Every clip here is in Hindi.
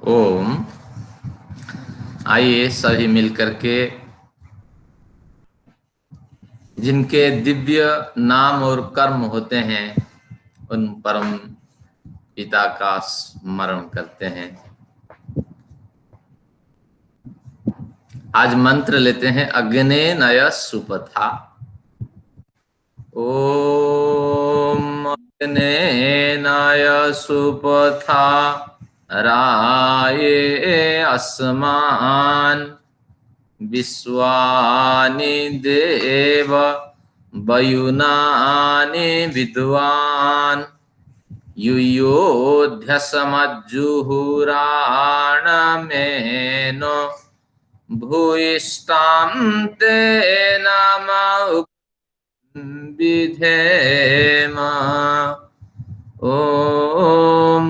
ओम। आइए सभी मिलकर के जिनके दिव्य नाम और कर्म होते हैं उन परम पिता का स्मरण करते हैं। आज मंत्र लेते हैं अग्ने नय सुपथा। ओम अग्ने नय सुपथा राये अस्मान् विश्वानि देव वयुनानि विद्वान् युयोध्यसमज्जुहुराणमेनो भूयिष्ठां ते नाम विधेम। ओम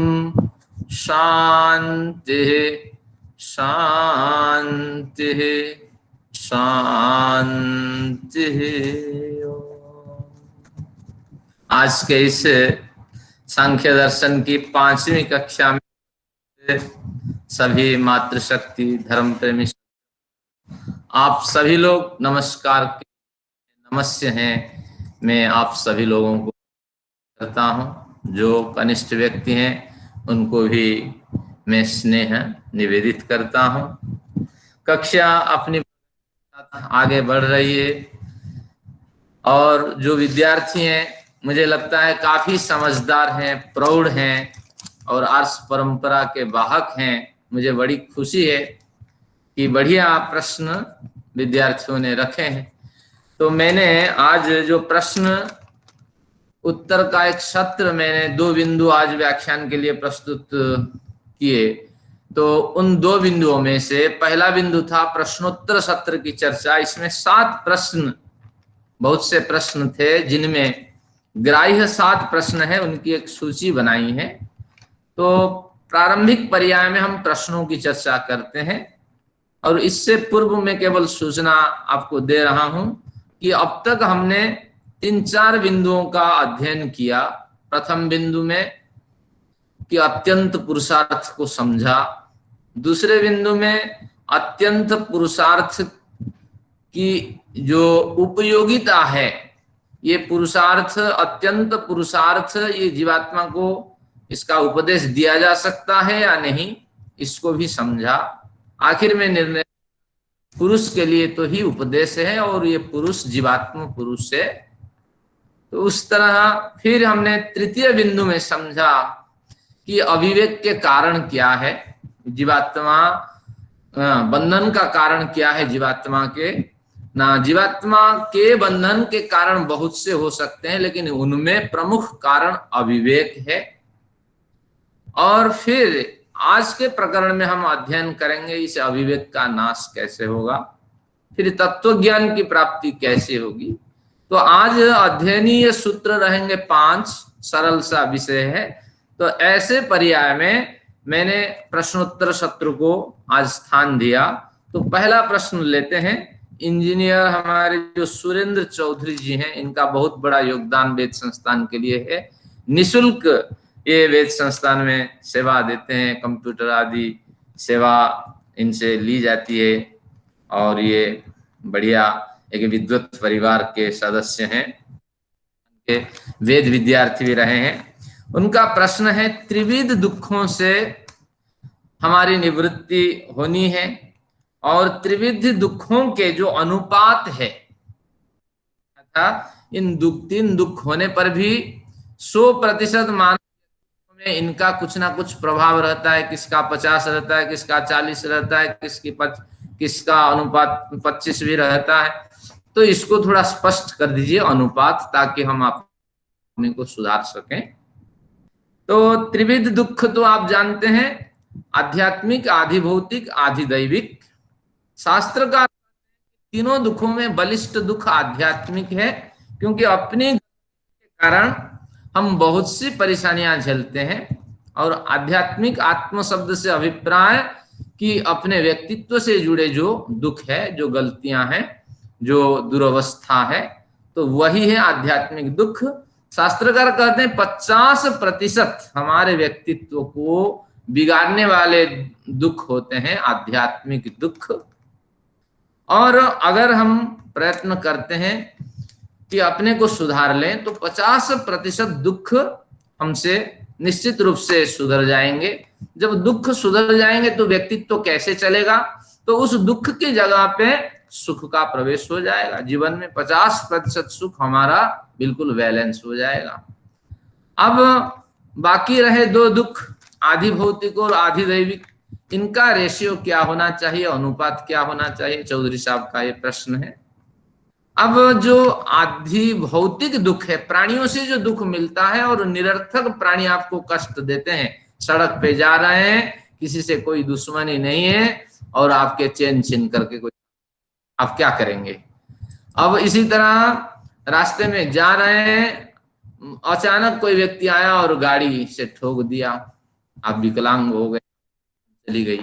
शांति शांति शांति। आज के इस सांख्य दर्शन की 5वीं कक्षा में सभी मातृशक्ति धर्म प्रेमी आप सभी लोग नमस्कार के नमस्य हैं। मैं आप सभी लोगों को करता हूं। जो कनिष्ठ व्यक्ति हैं उनको भी मैं स्नेह निवेदित करता हूं। कक्षा अपनी आगे बढ़ रही है और जो विद्यार्थी हैं मुझे लगता है काफी समझदार हैं, प्रौढ़ हैं और आर्ष परंपरा के वाहक हैं। मुझे बड़ी खुशी है कि बढ़िया प्रश्न विद्यार्थियों ने रखे हैं। तो मैंने आज जो प्रश्न उत्तर का एक सत्र मैंने 2 बिंदु आज व्याख्यान के लिए प्रस्तुत किए। तो उन 2 बिंदुओं में से पहला बिंदु था प्रश्नोत्तर सत्र की चर्चा। इसमें 7 प्रश्न, बहुत से प्रश्न थे जिनमें ग्राह्य 7 प्रश्न है, उनकी एक सूची बनाई है। तो प्रारंभिक पर्याय में हम प्रश्नों की चर्चा करते हैं और इससे पूर्व में केवल सूचना आपको दे रहा हूं कि अब तक हमने 3-4 बिंदुओं का अध्ययन किया। प्रथम बिंदु में कि अत्यंत पुरुषार्थ को समझा। दूसरे बिंदु में अत्यंत पुरुषार्थ की जो उपयोगिता है, ये पुरुषार्थ, अत्यंत पुरुषार्थ, ये जीवात्मा को इसका उपदेश दिया जा सकता है या नहीं, इसको भी समझा। आखिर में निर्णय पुरुष के लिए तो ही उपदेश है और ये पुरुष जीवात्मा पुरुष है। तो उस तरह फिर हमने तृतीय बिंदु में समझा कि अविवेक के कारण क्या है, जीवात्मा बंधन का कारण क्या है जीवात्मा के ना। जीवात्मा के बंधन के कारण बहुत से हो सकते हैं, लेकिन उनमें प्रमुख कारण अविवेक है। और फिर आज के प्रकरण में हम अध्ययन करेंगे इस अविवेक का नाश कैसे होगा, फिर तत्व ज्ञान की प्राप्ति कैसे होगी। तो आज अध्ययनीय सूत्र रहेंगे 5, सरल सा विषय है। तो ऐसे पर्याय में मैंने प्रश्नोत्तर सत्र को आज स्थान दिया। तो पहला प्रश्न लेते हैं। इंजीनियर हमारे जो सुरेंद्र चौधरी जी हैं, इनका बहुत बड़ा योगदान वेद संस्थान के लिए है। निशुल्क ये वेद संस्थान में सेवा देते हैं, कंप्यूटर आदि सेवा इनसे ली जाती है और ये बढ़िया एक विद्वत परिवार के सदस्य हैं, वेद विद्यार्थी भी रहे हैं। उनका प्रश्न है, त्रिविध दुखों से हमारी निवृत्ति होनी है और त्रिविध दुखों के जो अनुपात है, इन 3 दुख होने पर भी 100% मानव में इनका कुछ ना कुछ प्रभाव रहता है। किसका 50 रहता है, किसका 40 रहता है, किसका अनुपात 25 भी रहता है। तो इसको थोड़ा स्पष्ट कर दीजिए अनुपात, ताकि हम अपने को सुधार सकें। तो त्रिविध दुख तो आप जानते हैं, आध्यात्मिक, आधि भौतिक, आधि दैविक। शास्त्र का तीनों दुखों में बलिष्ठ दुख आध्यात्मिक है, क्योंकि अपने के कारण हम बहुत सी परेशानियां झेलते हैं। और आध्यात्मिक, आत्म शब्द से अभिप्राय कि अपने व्यक्तित्व से जुड़े जो दुख है, जो गलतियां हैं, जो दुर्वस्था है, तो वही है आध्यात्मिक दुख। शास्त्रकार कहते हैं 50% हमारे व्यक्तित्व को बिगाड़ने वाले दुख होते हैं आध्यात्मिक दुख। और अगर हम प्रयत्न करते हैं कि अपने को सुधार लें तो 50% दुख हमसे निश्चित रूप से सुधर जाएंगे। जब दुख सुधर जाएंगे तो व्यक्तित्व कैसे चलेगा, तो उस दुख की जगह पे सुख का प्रवेश हो जाएगा। जीवन में 50% सुख हमारा बिल्कुल बैलेंस हो जाएगा। अब बाकी रहे दो दुख, आधि भौतिक और आधि दैविक, इनका रेशियो क्या होना चाहिए, अनुपात क्या होना चाहिए, चौधरी साहब का ये प्रश्न है। अब जो आधि भौतिक दुख है, प्राणियों से जो दुख मिलता है और निरर्थक प्राणी आपको कष्ट देते हैं, सड़क पे जा रहे हैं, किसी से कोई दुश्मनी नहीं है और आपके चैन छीन करके कोई, आप क्या करेंगे। अब इसी तरह रास्ते में जा रहे हैं, अचानक कोई व्यक्ति आया और गाड़ी से ठोक दिया, आप विकलांग हो गए, चली गई।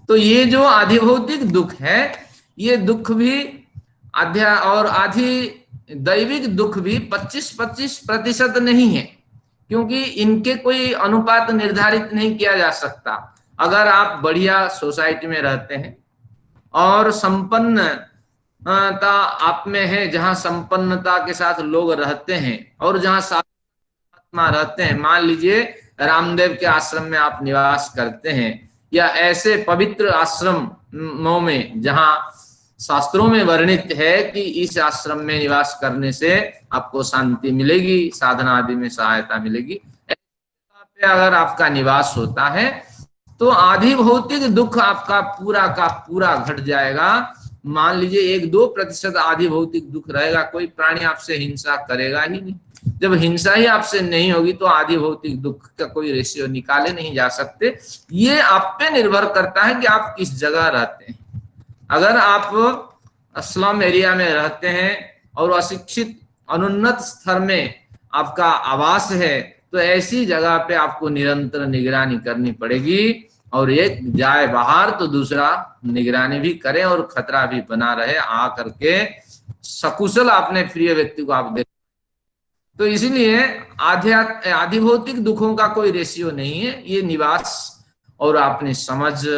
तो ये जो आधि भौतिक दुख है, ये दुख भी आध्या और आधि दैविक दुख भी 25-25% नहीं है, क्योंकि इनके कोई अनुपात निर्धारित नहीं किया जा सकता। अगर आप बढ़िया सोसाइटी में रहते हैं और संपन्नता आप में है, जहां संपन्नता के साथ लोग रहते हैं और जहां साधना रहते हैं, मान लीजिए रामदेव के आश्रम में आप निवास करते हैं या ऐसे पवित्र आश्रमों में जहां शास्त्रों में वर्णित है कि इस आश्रम में निवास करने से आपको शांति मिलेगी, साधना आदि में सहायता मिलेगी, ऐसे अगर आपका निवास होता है तो आधि भौतिक दुख आपका पूरा का पूरा घट जाएगा। मान लीजिए 1-2% आधि भौतिक दुख रहेगा, कोई प्राणी आपसे हिंसा करेगा ही नहीं। जब हिंसा ही आपसे नहीं होगी तो आधि भौतिक दुख का कोई रेशियो निकाले नहीं जा सकते। ये आप पे निर्भर करता है कि आप किस जगह रहते हैं। अगर आप स्लम एरिया में रहते हैं और अशिक्षित अनुन्नत स्तर में आपका आवास है, तो ऐसी जगह पे आपको निरंतर निगरानी करनी पड़ेगी, और एक जाए बाहर तो दूसरा निगरानी भी करे और खतरा भी बना रहे, आ करके सकुशल अपने प्रिय व्यक्ति को आप देख। तो इसीलिए आधि भौतिक दुखों का कोई रेशियो नहीं है, ये निवास और अपनी समझ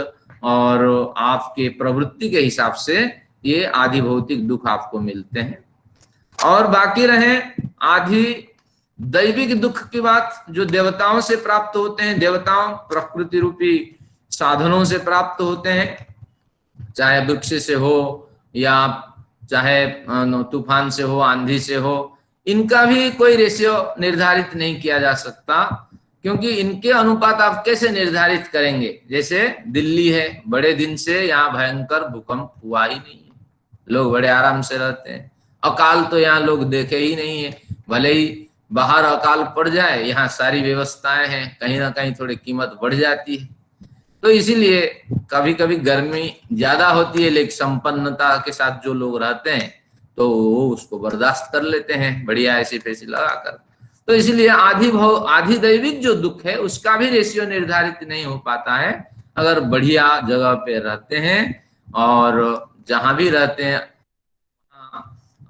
और आपके प्रवृत्ति के हिसाब से ये आधि भौतिक दुख आपको मिलते हैं। और बाकी रहे आधि दैविक दुख की बात, जो देवताओं से प्राप्त होते हैं, देवताओं प्रकृति रूपी साधनों से प्राप्त होते हैं, चाहे वृक्ष से हो या चाहे तूफान से हो, आंधी से हो, इनका भी कोई रेशियो निर्धारित नहीं किया जा सकता, क्योंकि इनके अनुपात आप कैसे निर्धारित करेंगे। जैसे दिल्ली है, बड़े दिन से यहाँ भयंकर भूकंप हुआ ही नहीं है, लोग बड़े आराम से रहते हैं। अकाल तो यहाँ लोग देखे ही नहीं है, भले ही बाहर अकाल पड़ जाए, यहाँ सारी व्यवस्थाएं हैं, कहीं ना कहीं थोड़ी कीमत बढ़ जाती है। तो इसीलिए कभी कभी गर्मी ज्यादा होती है, लेकिन संपन्नता के साथ जो लोग रहते हैं तो वो उसको बर्दाश्त कर लेते हैं बढ़िया ऐसी फैसी लगाकर। तो इसीलिए आधि दैविक जो दुख है उसका भी रेशियो निर्धारित नहीं हो पाता है। अगर बढ़िया जगह पे रहते हैं और जहां भी रहते हैं,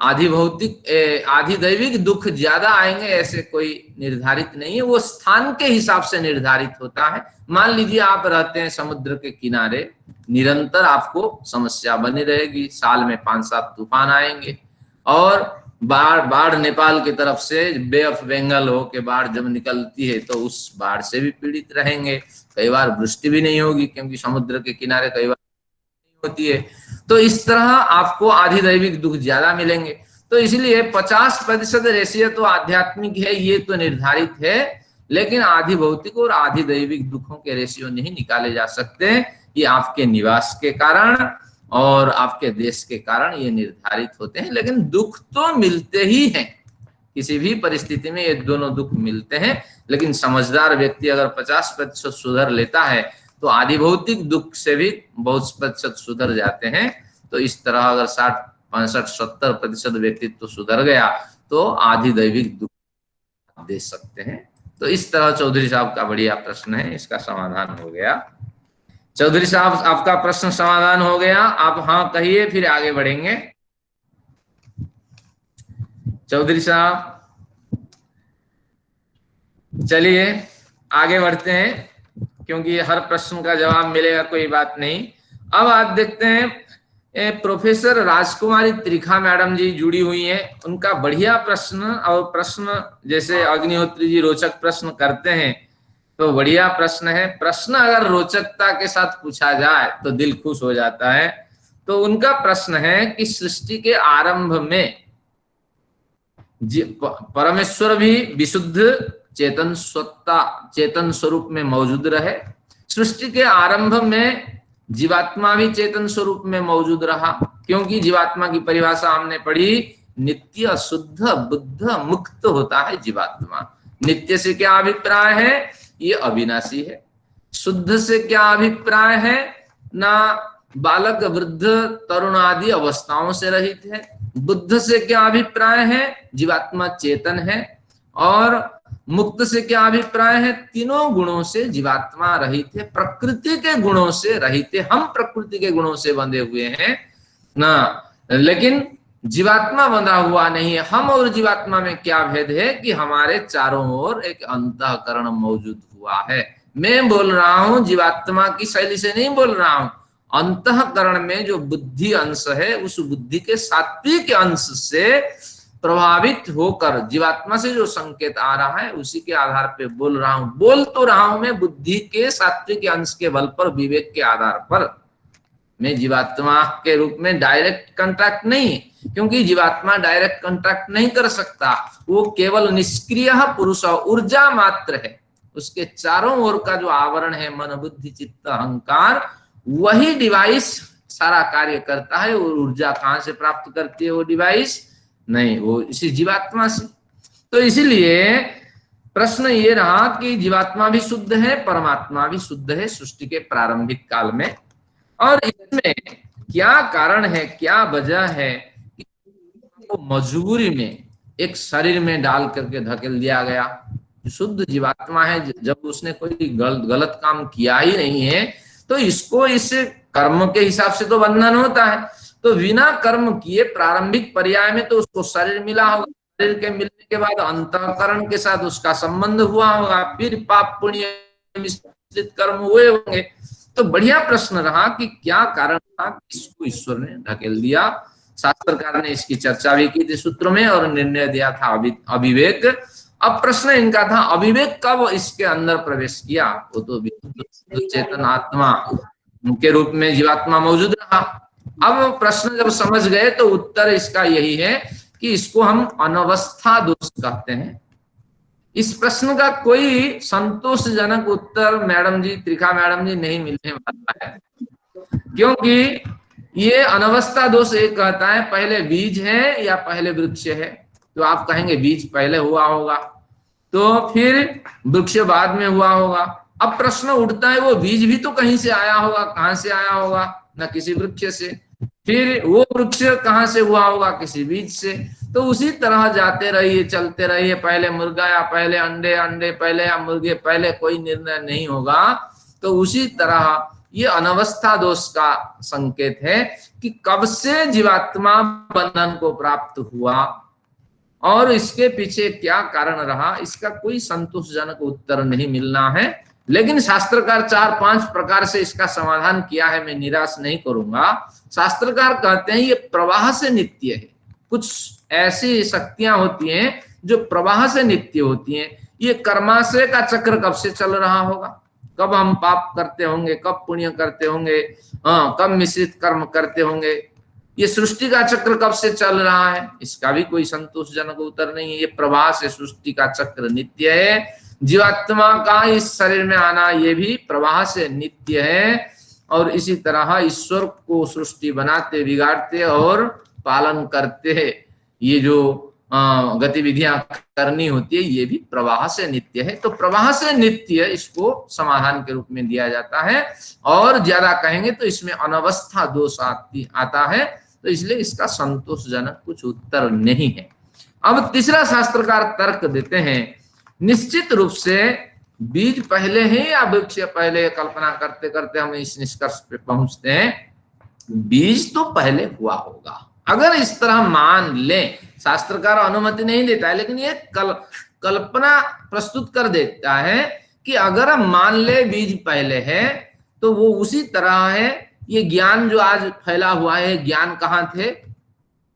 आधि भौतिक आधि दैविक दुख ज्यादा आएंगे ऐसे कोई निर्धारित नहीं है, वो स्थान के हिसाब से निर्धारित होता है। मान लीजिए आप रहते हैं समुद्र के किनारे, निरंतर आपको समस्या बनी रहेगी, साल में 5-7 तूफान आएंगे, और बाढ़ नेपाल की तरफ से बे ऑफ बंगाल हो के बाढ़ जब निकलती है तो उस बाढ़ से भी पीड़ित रहेंगे। कई बार वृष्टि भी नहीं होगी क्योंकि समुद्र के किनारे कई बार होती है। तो इस तरह आपको आधि दैविक दुख ज्यादा मिलेंगे। तो इसलिए 50% रेशियो तो आध्यात्मिक है, ये तो निर्धारित है, लेकिन आधि भौतिक और आधि दैविक दुखों के रेशियो नहीं निकाले जा सकते। ये आपके निवास के कारण और आपके देश के कारण ये निर्धारित होते हैं, लेकिन दुख तो मिलते ही हैं, किसी भी परिस्थिति में ये दोनों दुख मिलते हैं। लेकिन समझदार व्यक्ति अगर 50% सुधर लेता है तो आधि भौतिक दुख से भी बहुत प्रतिशत सुधर जाते हैं। तो इस तरह अगर 60-65-70% व्यक्तित्व सुधर गया तो आधि दैविक दुख दे सकते हैं। तो इस तरह चौधरी साहब का बढ़िया प्रश्न है, इसका समाधान हो गया। चौधरी साहब आपका प्रश्न समाधान हो गया, आप हाँ कहिए फिर आगे बढ़ेंगे। चौधरी साहब चलिए आगे बढ़ते हैं। क्योंकि हर प्रश्न का जवाब मिलेगा कोई बात नहीं। अब आप देखते हैं प्रोफेसर राजकुमारी त्रिखा मैडम जी जुड़ी हुई हैं, उनका बढ़िया प्रश्न, और प्रश्न जैसे अग्निहोत्री जी रोचक प्रश्न करते हैं तो बढ़िया प्रश्न है। प्रश्न अगर रोचकता के साथ पूछा जाए तो दिल खुश हो जाता है। तो उनका प्रश्न है कि सृष्टि के आरंभ में परमेश्वर भी विशुद्ध चेतन सत्ता, चेतन स्वरूप में मौजूद रहे। सृष्टि के आरंभ में जीवात्मा भी चेतन स्वरूप में मौजूद रहा, क्योंकि जीवात्मा की परिभाषा हमने पढ़ी, नित्य शुद्ध बुद्ध मुक्त होता है जीवात्मा। नित्य से क्या अभिप्राय है? ये अविनाशी है। शुद्ध से क्या अभिप्राय है? ना बालक वृद्ध तरुण आदि अवस्थाओं से रहित है। बुद्ध से क्या अभिप्राय है? जीवात्मा चेतन है। और मुक्त से क्या अभिप्राय है? तीनों गुणों से जीवात्मा रहित है, प्रकृति के गुणों से रहित है। हम प्रकृति के गुणों से बंधे हुए हैं ना, लेकिन जीवात्मा बंधा हुआ नहीं है। हम और जीवात्मा में क्या भेद है कि हमारे चारों ओर एक अंतःकरण मौजूद हुआ है। मैं बोल रहा हूं जीवात्मा की शैली से नहीं बोल रहा हूं, अंतःकरण में जो बुद्धि अंश है, उस बुद्धि के सात्विक अंश से प्रभावित होकर जीवात्मा से जो संकेत आ रहा है उसी के आधार पे बोल रहा हूं। बोल तो रहा हूं मैं बुद्धि के सात्विक अंश के बल पर, विवेक के आधार पर। मैं जीवात्मा के रूप में डायरेक्ट कांटेक्ट नहीं, क्योंकि जीवात्मा डायरेक्ट कांटेक्ट नहीं कर सकता। वो केवल निष्क्रिय पुरुष, ऊर्जा मात्र है। उसके चारों ओर का जो आवरण है, मन बुद्धि चित्त अहंकार, वही डिवाइस सारा कार्य करता है। और ऊर्जा कहां से प्राप्त करती है वो डिवाइस? नहीं, वो इसी जीवात्मा से। तो इसीलिए प्रश्न ये रहा कि जीवात्मा भी शुद्ध है, परमात्मा भी शुद्ध है सृष्टि के प्रारंभिक काल में। और इसमें क्या कारण है, क्या वजह है कि वो मजबूरी में एक शरीर में डाल करके धकेल दिया गया? शुद्ध जीवात्मा है, जब उसने कोई गलत काम किया ही नहीं है तो इसको इस कर्म के हिसाब से तो बंधन होता है। तो बिना कर्म किए प्रारंभिक पर्याय में तो उसको शरीर मिला होगा, शरीर के मिलने के बाद अंतःकरण के साथ उसका संबंध हुआ होगा, फिर पाप पुण्य मिश्रित कर्म हुए होंगे। तो बढ़िया प्रश्न रहा कि क्या कारण था कि इसको ईश्वर ने ढकेल दिया। शास्त्रकार ने इसकी चर्चा भी की थी सूत्र में और निर्णय दिया था अविवेक। अब प्रश्न इनका था अविवेक कब इसके अंदर प्रवेश किया? वो तो चेतन आत्मा के रूप में जीवात्मा मौजूद रहा। अब प्रश्न जब समझ गए तो उत्तर इसका यही है कि इसको हम अनवस्था दोष कहते हैं। इस प्रश्न का कोई संतोषजनक उत्तर मैडम जी, त्रिखा मैडम जी, नहीं मिलने वाला है, क्योंकि ये अनवस्था दोष एक कहता है पहले बीज है या पहले वृक्ष है। तो आप कहेंगे बीज पहले हुआ होगा तो फिर वृक्ष बाद में हुआ होगा। अब प्रश्न उठता है वो बीज भी तो कहीं से आया होगा, कहां से आया होगा? ना किसी वृक्ष से। फिर वो वृक्ष कहां से हुआ होगा? किसी बीज से। तो उसी तरह जाते रहिए, चलते रहिए, पहले मुर्गा या पहले अंडे, अंडे पहले या मुर्गे पहले, कोई निर्णय नहीं होगा। तो उसी तरह ये अनवस्था दोष का संकेत है कि कब से जीवात्मा बंधन को प्राप्त हुआ और इसके पीछे क्या कारण रहा, इसका कोई संतोषजनक उत्तर नहीं मिलना है। लेकिन शास्त्रकार 4-5 प्रकार से इसका समाधान किया है, मैं निराश नहीं करूंगा। शास्त्रकार कहते हैं ये प्रवाह से नित्य है। कुछ ऐसी शक्तियां होती हैं जो प्रवाह से नित्य होती हैं। ये कर्माशय का चक्र कब से चल रहा होगा? कब हम पाप करते होंगे, कब पुण्य करते होंगे, कब मिश्रित कर्म करते होंगे? ये सृष्टि का चक्र कब से चल रहा है? इसका भी कोई संतोषजनक उत्तर नहीं है। ये प्रवाह से सृष्टि का चक्र नित्य है। जीवात्मा का इस शरीर में आना ये भी प्रवाह से नित्य है। और इसी तरह ईश्वर को सृष्टि बनाते, बिगाड़ते और पालन करते, ये जो गतिविधियां करनी होती है, ये भी प्रवाह से नित्य है। तो प्रवाह से नित्य इसको समाधान के रूप में दिया जाता है। और ज्यादा कहेंगे तो इसमें अनवस्था दोष आता है। तो इसलिए इसका संतोषजनक कुछ उत्तर नहीं है। अब तीसरा शास्त्रकार तर्क देते हैं, निश्चित रूप से बीज पहले है या वृक्ष पहले? कल्पना करते करते हम इस निष्कर्ष पे पहुंचते हैं बीज तो पहले हुआ होगा। अगर इस तरह मान लें, शास्त्रकार अनुमति नहीं देता है लेकिन ये कल्पना प्रस्तुत कर देता है कि अगर हम मान ले बीज पहले है तो वो उसी तरह है। ये ज्ञान जो आज फैला हुआ है, ज्ञान कहाँ थे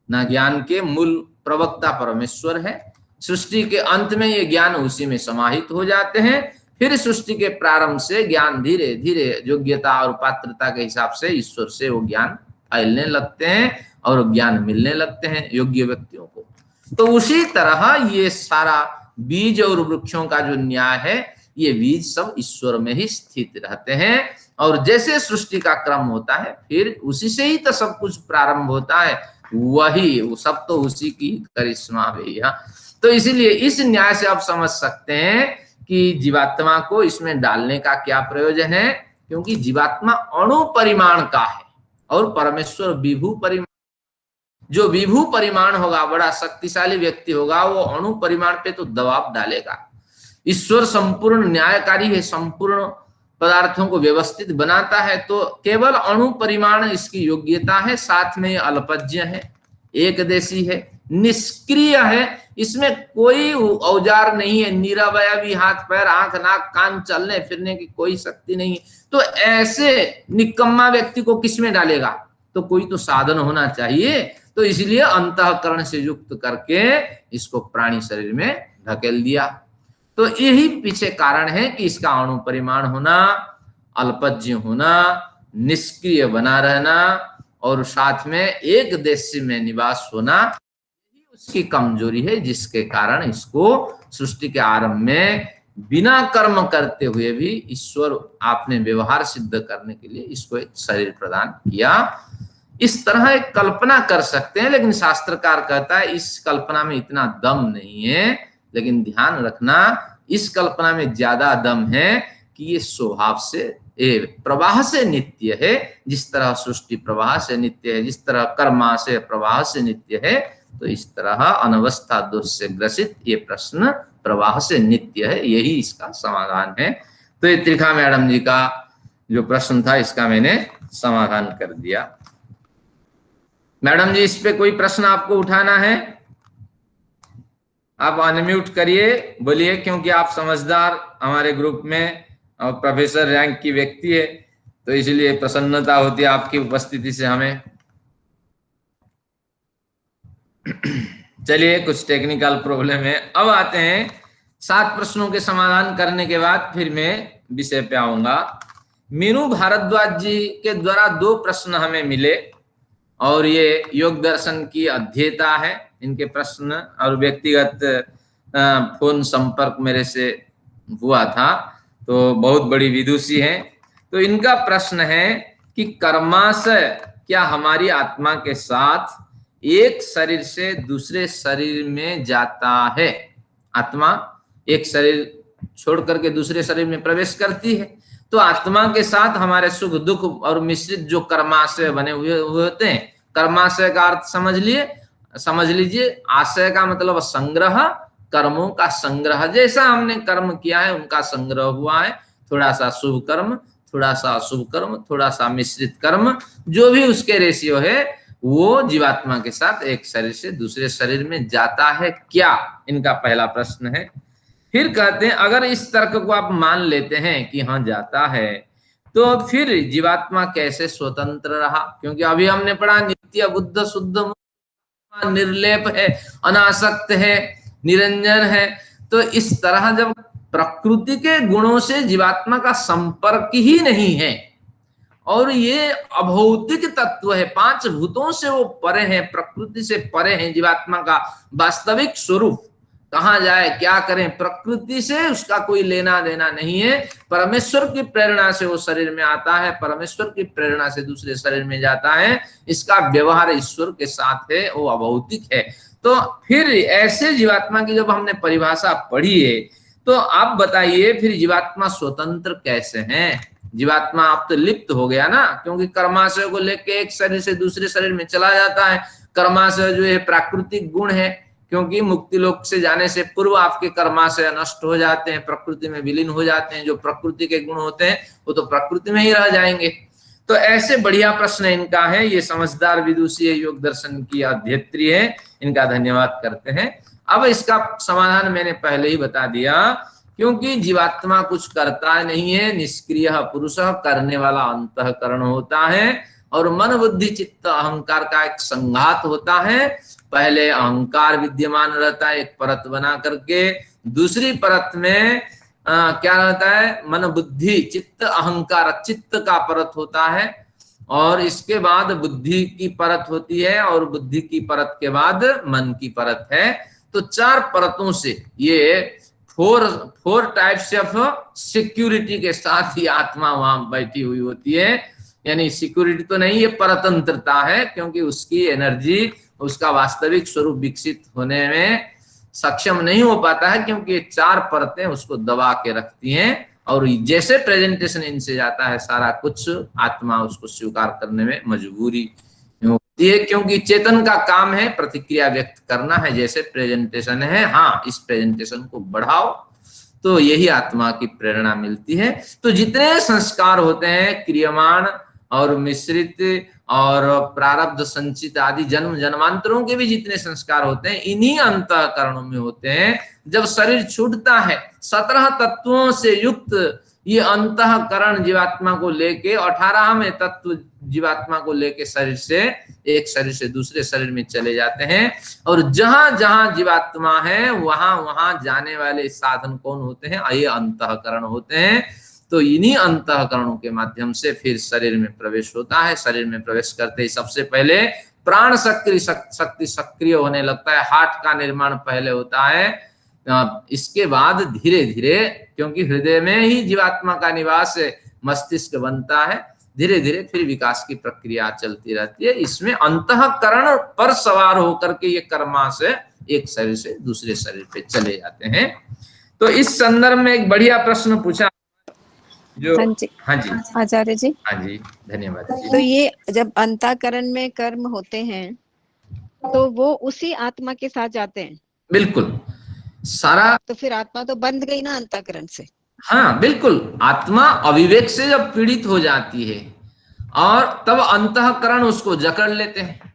ना, ज्ञान के मूल प्रवक्ता परमेश्वर है। सृष्टि के अंत में ये ज्ञान उसी में समाहित हो जाते हैं। फिर सृष्टि के प्रारंभ से ज्ञान धीरे धीरे योग्यता और पात्रता के हिसाब से ईश्वर से वो ज्ञान फैलने लगते हैं और ज्ञान मिलने लगते हैं योग्य व्यक्तियों को। तो उसी तरह ये सारा बीज और वृक्षों का जो न्याय है, ये बीज सब ईश्वर में ही स्थित रहते हैं। और जैसे सृष्टि का क्रम होता है फिर उसी से ही तो सब कुछ प्रारंभ होता है, वही वो सब तो उसी की करिश्मा भैया। तो इसीलिए इस न्याय से आप समझ सकते हैं कि जीवात्मा को इसमें डालने का क्या प्रयोजन है, क्योंकि जीवात्मा अणु परिमाण का है और परमेश्वर विभू परिमाण। जो विभू परिमाण होगा, बड़ा शक्तिशाली व्यक्ति होगा, वो अणु परिमाण पे तो दबाव डालेगा। ईश्वर संपूर्ण न्यायकारी है, संपूर्ण पदार्थों को व्यवस्थित बनाता है, तो केवल अणु परिमाण इसकी योग्यता है। साथ में अल्पज्ञ है, एकदेशी है, निष्क्रिय है, इसमें कोई औजार नहीं है, निरवयवी हाथ पैर आंख नाक कान चलने फिरने की कोई शक्ति नहीं। तो ऐसे निकम्मा व्यक्ति को किसमें डालेगा, तो कोई तो साधन होना चाहिए। तो इसलिए अंतःकरण से युक्त करके इसको प्राणी शरीर में ढकेल दिया। तो यही पीछे कारण है कि इसका अणु परिमाण होना, अल्पज्ञ होना, निष्क्रिय बना रहना और साथ में एक देश में निवास होना, यही उसकी कमजोरी है, जिसके कारण इसको सृष्टि के आरंभ में बिना कर्म करते हुए भी ईश्वर आपने व्यवहार सिद्ध करने के लिए इसको एक शरीर प्रदान किया। इस तरह एक कल्पना कर सकते हैं, लेकिन शास्त्रकार कहता है इस कल्पना में इतना दम नहीं है। लेकिन ध्यान रखना, इस कल्पना में ज्यादा दम है कि ये स्वभाव से प्रवाह से नित्य है। जिस तरह सृष्टि प्रवाह से नित्य है, जिस तरह कर्मा से प्रवाह से नित्य है, तो इस तरह अनवस्था दोष से ग्रसित ये प्रश्न प्रवाह से नित्य है। यही इसका समाधान है। तो ये त्रिखा मैडम जी का जो प्रश्न था इसका मैंने समाधान कर दिया। मैडम जी, इस पे कोई प्रश्न आपको उठाना है? आप अनम्यूट करिए, बोलिए, क्योंकि आप समझदार हमारे ग्रुप में और प्रोफेसर रैंक की व्यक्ति है, तो इसलिए प्रसन्नता होती है आपकी उपस्थिति से हमें। चलिए, कुछ टेक्निकल प्रॉब्लम है। अब आते हैं 7 प्रश्नों के समाधान करने के बाद फिर मैं विषय पे आऊंगा। मीनू भारद्वाज जी के द्वारा 2 प्रश्न हमें मिले और ये योग दर्शन की अध्येता है। इनके प्रश्न और व्यक्तिगत फोन संपर्क मेरे से हुआ था, तो बहुत बड़ी विदुषी है। तो इनका प्रश्न है कि कर्माशय क्या हमारी आत्मा के साथ एक शरीर से दूसरे शरीर में जाता है? आत्मा एक शरीर छोड़ करके दूसरे शरीर में प्रवेश करती है, तो आत्मा के साथ हमारे सुख दुख और मिश्रित जो कर्माशय बने हुए होते हैं। कर्माशय का अर्थ समझ लीजिए। आशय का मतलब संग्रह, कर्मों का संग्रह। जैसा हमने कर्म किया है उनका संग्रह हुआ है। थोड़ा सा शुभ कर्म, थोड़ा सा अशुभ कर्म, थोड़ा सा मिश्रित कर्म, जो भी उसके रेशियो है वो जीवात्मा के साथ एक शरीर से दूसरे शरीर में जाता है क्या? इनका पहला प्रश्न है। फिर कहते हैं अगर इस तर्क को आप मान लेते हैं कि हाँ जाता है, तो फिर जीवात्मा कैसे स्वतंत्र रहा? क्योंकि अभी हमने पढ़ा नित्य बुद्ध शुद्ध निर्लेप है, अनासक्त है, निरंजन है। तो इस तरह जब प्रकृति के गुणों से जीवात्मा का संपर्क ही नहीं है और ये अभौतिक तत्व है, 5 भूतों से वो परे हैं, प्रकृति से परे हैं, जीवात्मा का वास्तविक स्वरूप कहाँ जाए क्या करें, प्रकृति से उसका कोई लेना देना नहीं है। परमेश्वर की प्रेरणा से वो शरीर में आता है, परमेश्वर की प्रेरणा से दूसरे शरीर में जाता है। इसका व्यवहार ईश्वर के साथ है, वो अभौतिक है। तो फिर ऐसे जीवात्मा की जब हमने परिभाषा पढ़ी है, तो आप बताइए फिर जीवात्मा स्वतंत्र कैसे है? जीवात्मा आप तो लिप्त हो गया ना, क्योंकि कर्माशय को लेके एक शरीर से दूसरे शरीर में चला जाता है। कर्माशय जो है प्राकृतिक गुण है, क्योंकि मुक्ति लोक से जाने से पूर्व आपके कर्माशय नष्ट हो जाते हैं, प्रकृति में विलीन हो जाते हैं। जो प्रकृति के गुण होते हैं वो तो प्रकृति में ही रह जाएंगे। तो ऐसे बढ़िया प्रश्न इनका है। ये समझदार विदुषी योग दर्शन की अध्येत्री है, इनका धन्यवाद करते हैं। अब इसका समाधान मैंने पहले ही बता दिया क्योंकि जीवात्मा कुछ करता नहीं है, निष्क्रिय पुरुष करने वाला अंतःकरण होता है, और मन बुद्धि चित्त अहंकार का एक संघात होता है। पहले अहंकार विद्यमान रहता है एक परत बना करके, दूसरी परत में क्या रहता है, मन बुद्धि चित्त अहंकार, चित्त का परत होता है, और इसके बाद बुद्धि की परत होती है, और बुद्धि की परत के बाद मन की परत है। तो 4 परतों से ये फोर टाइप्स ऑफ सिक्योरिटी के साथ ही आत्मा वहां बैठी हुई होती है। यानी सिक्योरिटी तो नहीं, ये परतंत्रता है, क्योंकि उसकी एनर्जी, उसका वास्तविक स्वरूप विकसित होने में सक्षम नहीं हो पाता है, क्योंकि ये 4 परतें उसको दबा के रखती हैं, और जैसे प्रेजेंटेशन इनसे जाता है सारा कुछ आत्मा उसको स्वीकार करने में मजबूरी होती है, क्योंकि चेतन का काम है प्रतिक्रिया व्यक्त करना है। जैसे प्रेजेंटेशन है, हाँ इस प्रेजेंटेशन को बढ़ाओ, तो यही आत्मा की प्रेरणा मिलती है। तो जितने संस्कार होते हैं क्रियमाण और मिश्रित और प्रारब्ध संचित आदि जन्म जन्मांतरों के भी जितने संस्कार होते हैं, इन्हीं अंतःकरणों में होते हैं। जब शरीर छूटता है, 17 तत्वों से युक्त ये अंतःकरण जीवात्मा को लेके, 18वें तत्व जीवात्मा को लेके शरीर से, एक शरीर से दूसरे शरीर में चले जाते हैं, और जहां जहां जीवात्मा है वहां वहां जाने वाले साधन कौन होते हैं, ये अंतःकरण होते हैं। तो इन्हीं अंतःकरणों के माध्यम से फिर शरीर में प्रवेश होता है। शरीर में प्रवेश करते ही सबसे पहले प्राण शक्ति सक्रिय होने लगता है। हार्ट का निर्माण पहले होता है, इसके बाद धीरे धीरे, क्योंकि हृदय में ही जीवात्मा का निवास है, मस्तिष्क बनता है, धीरे धीरे फिर विकास की प्रक्रिया चलती रहती है। इसमें अंतःकरण पर सवार होकर के ये कर्मा से एक शरीर से दूसरे शरीर पे चले जाते हैं। तो इस संदर्भ में एक बढ़िया प्रश्न पूछा जो, हाँ जी आचार्य जी, हाँ जी धन्यवाद। तो ये जब अंतःकरण में कर्म होते हैं तो वो उसी आत्मा के साथ जाते हैं? बिल्कुल, सारा, तो फिर आत्मा तो बंध गई ना अंतःकरण से। हाँ बिल्कुल, आत्मा अविवेक से जब पीड़ित हो जाती है और तब अंतःकरण उसको जकड़ लेते हैं।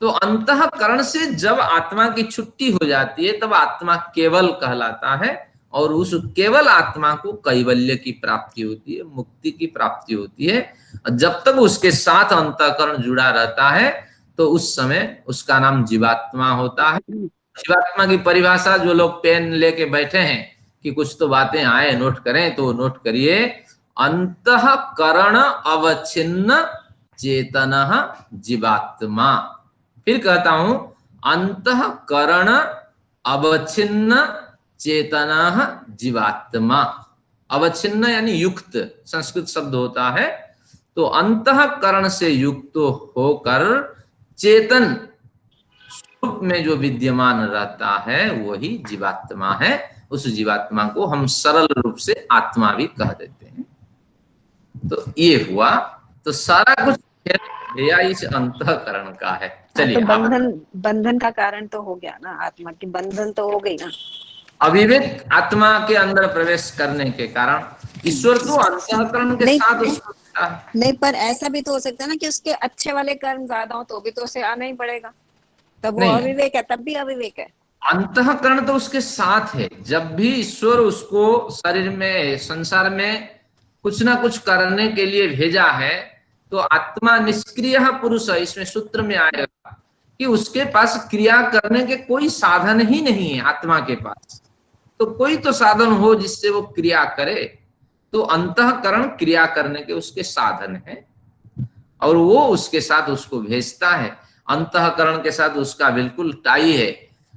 तो अंतःकरण से जब आत्मा की छुट्टी हो जाती है तब आत्मा केवल कहलाता है, और उस केवल आत्मा को कैवल्य की प्राप्ति होती है, मुक्ति की प्राप्ति होती है। जब तक उसके साथ अंतःकरण जुड़ा रहता है तो उस समय उसका नाम जीवात्मा होता है। जीवात्मा की परिभाषा जो लोग पेन लेके बैठे हैं कि कुछ तो बातें आए नोट करें, तो नोट करिए, अंतःकरण अवच्छिन्न चेतन जीवात्मा। फिर कहता हूं, अंतःकरण अवच्छिन्न चेतन जीवात्मा। अवच्छिन्न यानी युक्त संस्कृत शब्द होता है। तो अंतःकरण से युक्त होकर चेतन स्वरूप में जो विद्यमान रहता है वही जीवात्मा है। उस जीवात्मा को हम सरल रूप से आत्मा भी कह देते हैं। तो ये हुआ, तो सारा कुछ भैया इस अंतःकरण का है। चलिए, तो बंधन का कारण तो हो गया ना, आत्मा की बंधन तो हो गई ना। अविवेक आत्मा के अंदर प्रवेश करने के कारण ईश्वर तो अंतःकरण के साथ उसको, नहीं, पर ऐसा भी तो हो सकता है ना कि उसके अच्छे वाले कर्म ज्यादा हो तो भी तो उसे आना ही पड़ेगा, तब वो नहीं, अविवेक है, तब भी अविवेक है। अंतःकरण तो उसके साथ है। जब भी ईश्वर उसको शरीर में, संसार में कुछ ना कुछ करने के लिए भेजा है, तो आत्मा निष्क्रिय पुरुष है। इसमें सूत्र में आएगा कि उसके पास क्रिया करने के कोई साधन ही नहीं है। आत्मा के पास तो कोई तो साधन हो जिससे वो क्रिया करे। तो अंतःकरण क्रिया करने के उसके साधन है, और वो उसके साथ उसको भेजता है। अंतःकरण के साथ उसका बिल्कुल टाई है,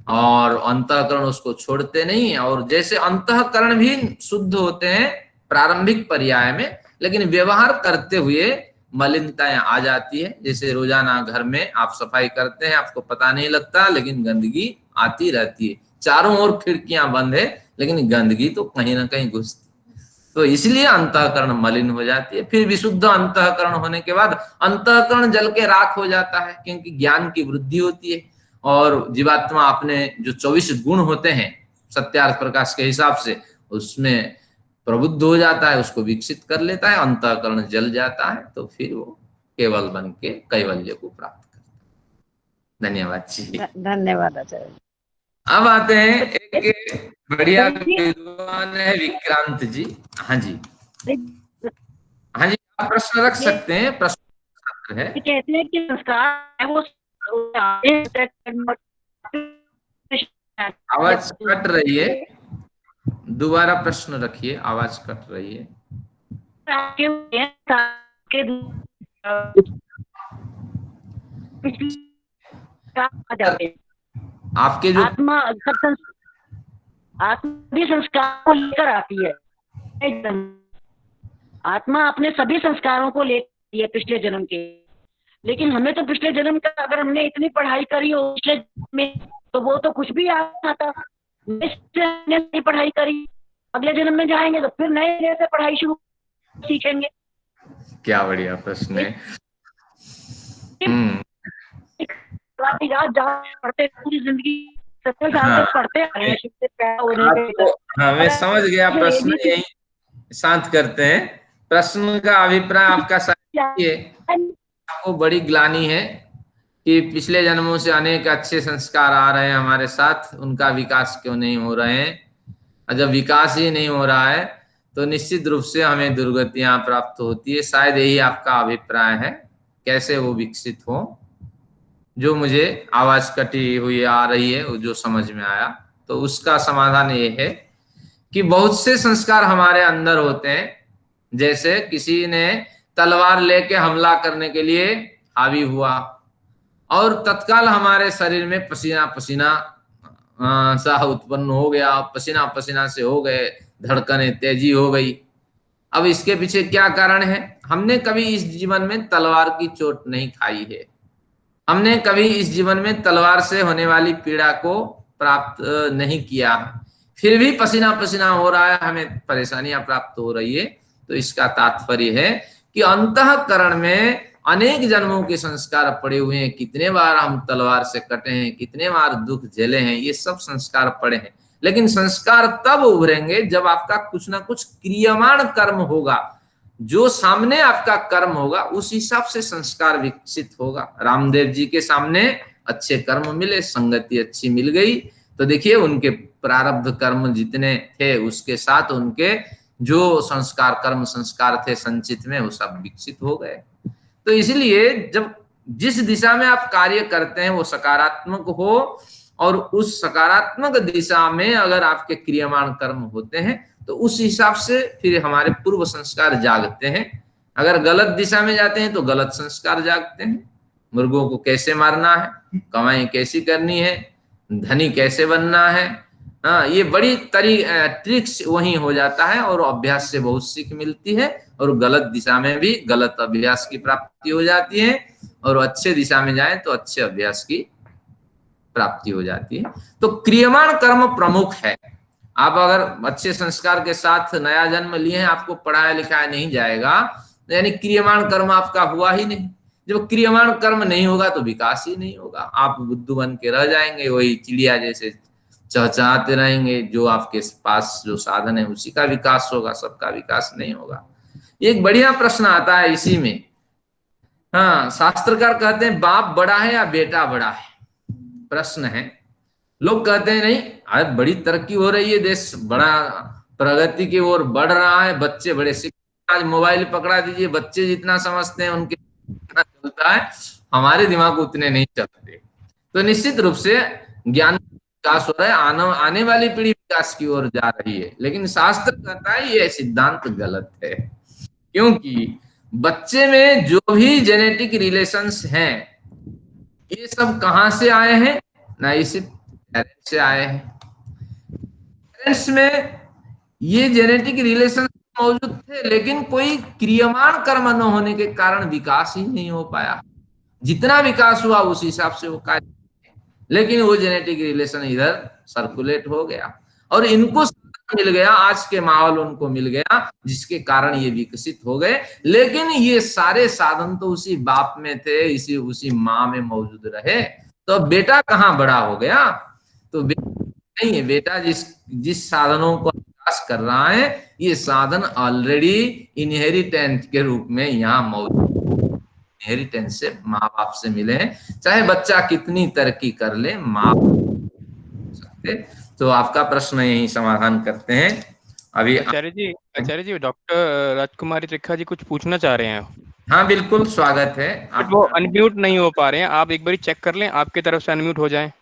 और अंतःकरण उसको छोड़ते नहीं है। और जैसे अंतःकरण भी शुद्ध होते हैं प्रारंभिक पर्याय में, लेकिन व्यवहार करते हुए मलिनताएं आ जाती है। जैसे रोजाना घर में आप सफाई करते हैं, आपको पता नहीं लगता, लेकिन गंदगी आती रहती है। चारों ओर खिड़कियां बंद है, लेकिन गंदगी तो कहीं ना कहीं घुसती। तो इसलिए अंतःकरण मलिन हो जाती है। फिर विशुद्ध अंतःकरण होने के बाद अंतःकरण जल के राख हो जाता है, क्योंकि ज्ञान की वृद्धि होती है, और जीवात्मा अपने जो 24 गुण होते हैं सत्यार्थ प्रकाश के हिसाब से, उसमें प्रबुद्ध हो जाता है, उसको विकसित कर लेता है, अंतःकरण जल जाता है, तो फिर वो केवल बन के कैवल्य को प्राप्त करता है। धन्यवाद जी। धन्यवाद आचार्य। अब आते हैं एक बढ़िया विद्वान है विक्रांत जी। हाँ जी, हाँ जी, आप प्रश्न रख ये सकते हैं, प्रश्न है। कहते हैं कि संस्कार है वो आवाज कट रही है, दोबारा प्रश्न रखिए, आवाज कट रही है। आ जाते हैं। आपके जो आत्मा भी संस्कार को लेकर आती है। आत्मा अपने सभी संस्कारों को लेती है पिछले जन्म के, लेकिन हमें तो पिछले जन्म का, अगर हमने इतनी पढ़ाई करी हो पिछले में, तो वो तो कुछ भी आता। हमने पढ़ाई करी, अगले जन्म में जाएंगे तो फिर नए नए से पढ़ाई शुरू सीखेंगे। क्या बढ़िया प्रश्न है। रात पढ़ते पूरी जिंदगी 70 साल तक पढ़ते रहे हैं, शिक्षित पैदा होने के। हाँ, मैं समझ गया प्रश्न, यही शांत करते हैं। प्रश्न का अभिप्राय आपका सही है। आपको बड़ी ग्लानि है कि पिछले जन्मों से अनेक अच्छे संस्कार आ रहे हैं हमारे साथ, उनका विकास क्यों नहीं हो रहे हैं। और जब विकास ही नहीं हो रहा है तो निश्चित रूप से हमें दुर्गतियां प्राप्त होती है। शायद यही आपका अभिप्राय है, कैसे वो विकसित हो। जो मुझे आवाज कटी हुई आ रही है, वो जो समझ में आया, तो उसका समाधान ये है कि बहुत से संस्कार हमारे अंदर होते हैं। जैसे किसी ने तलवार लेके हमला करने के लिए हावी हुआ और तत्काल हमारे शरीर में पसीना पसीना सा उत्पन्न हो गया, पसीना पसीना से हो गए, धड़कनें तेजी हो गई। अब इसके पीछे क्या कारण है? हमने कभी इस जीवन में तलवार की चोट नहीं खाई है, हमने कभी इस जीवन में तलवार से होने वाली पीड़ा को प्राप्त नहीं किया, फिर भी पसीना पसीना हो रहा है, हमें परेशानियां प्राप्त हो रही है। तो इसका तात्पर्य है कि अंतःकरण में अनेक जन्मों के संस्कार पड़े हुए हैं। कितने बार हम तलवार से कटे हैं, कितने बार दुख झेले हैं, ये सब संस्कार पड़े हैं। लेकिन संस्कार तब उभरेंगे जब आपका कुछ ना कुछ क्रियमाण कर्म होगा। जो सामने आपका कर्म होगा उस हिसाब से संस्कार विकसित होगा। रामदेव जी के सामने अच्छे कर्म मिले, संगति अच्छी मिल गई, तो देखिए उनके प्रारब्ध कर्म जितने थे उसके साथ उनके जो संस्कार कर्म संस्कार थे संचित में, वो सब विकसित हो गए। तो इसलिए जब जिस दिशा में आप कार्य करते हैं वो सकारात्मक हो, और उस सकारात्मक दिशा में अगर आपके क्रियमाण कर्म होते हैं तो उस हिसाब से फिर हमारे पूर्व संस्कार जागते हैं। अगर गलत दिशा में जाते हैं तो गलत संस्कार जागते हैं। मुर्गों को कैसे मारना है, कमाई कैसी करनी है, धनी कैसे बनना है, हाँ, ये बड़ी ट्रिक्स वही हो जाता है। और अभ्यास से बहुत सीख मिलती है, और गलत दिशा में भी गलत अभ्यास की प्राप्ति हो जाती है, और अच्छे दिशा में जाए तो अच्छे अभ्यास की प्राप्ति हो जाती है। तो क्रियमाण कर्म प्रमुख है। आप अगर अच्छे संस्कार के साथ नया जन्म लिए हैं, आपको पढ़ाया लिखाया नहीं जाएगा, तो यानी क्रियमाण कर्म आपका हुआ ही नहीं। जब क्रियमाण कर्म नहीं होगा तो विकास ही नहीं होगा, आप बुद्धू बन के रह जाएंगे, वही चिड़िया जैसे चहचहाते रहेंगे। जो आपके पास जो साधन है उसी का विकास होगा, सबका विकास नहीं होगा। एक बढ़िया प्रश्न आता है इसी में। हाँ, शास्त्रकार कहते हैं बाप बड़ा है या बेटा बड़ा है। प्रश्न है, लोग कहते हैं नहीं, आज बड़ी तरक्की हो रही है, देश बड़ा प्रगति की ओर बढ़ रहा है, बच्चे बड़े शिक्षित। आज मोबाइल पकड़ा दीजिए, बच्चे जितना समझते हैं उनके जितना चलता है, हमारे दिमाग उतने नहीं चलते। तो निश्चित रूप से ज्ञान विकास हो रहा है, आने वाली पीढ़ी विकास की ओर जा रही है। लेकिन शास्त्र कहता है ये सिद्धांत गलत है, क्योंकि बच्चे में जो भी जेनेटिक रिलेशंस हैं ये सब कहां से आए हैं? ना इसी पेरेंट्स से आए हैं। पेरेंट्स में ये जेनेटिक रिलेशन मौजूद थे, लेकिन कोई क्रियमाण कर्म न होने के कारण विकास ही नहीं हो पाया। जितना विकास हुआ उस हिसाब से वो कार्य, लेकिन वो जेनेटिक रिलेशन इधर सर्कुलेट हो गया और इनको मिल गया, आज के माहौल उनको मिल गया, जिसके कारण ये विकसित हो गए। लेकिन ये सारे साधन तो उसी बाप में थे, इसी उसी माँ में मौजूद रहे। तो बेटा कहाँ बड़ा हो गया? तो नहीं है, बेटा जिस साधनों को विकास कर रहा है, ये साधन ऑलरेडी इनहेरिटेंट के रूप में यहाँ मौजूद, इनहेरिटेंस से माँ बाप से मिले हैं। चाहे बच्चा कितनी तरक्की कर ले, माँ तो आपका प्रश्न यही समाधान करते हैं अभी। आचार्य जी डॉक्टर राजकुमारी त्रिखा जी कुछ पूछना चाह रहे हैं, हाँ बिल्कुल, स्वागत है बट वो अनम्यूट नहीं हो पा रहे हैं। आप एक बार चेक कर लें, आपके तरफ से अनम्यूट हो जाए।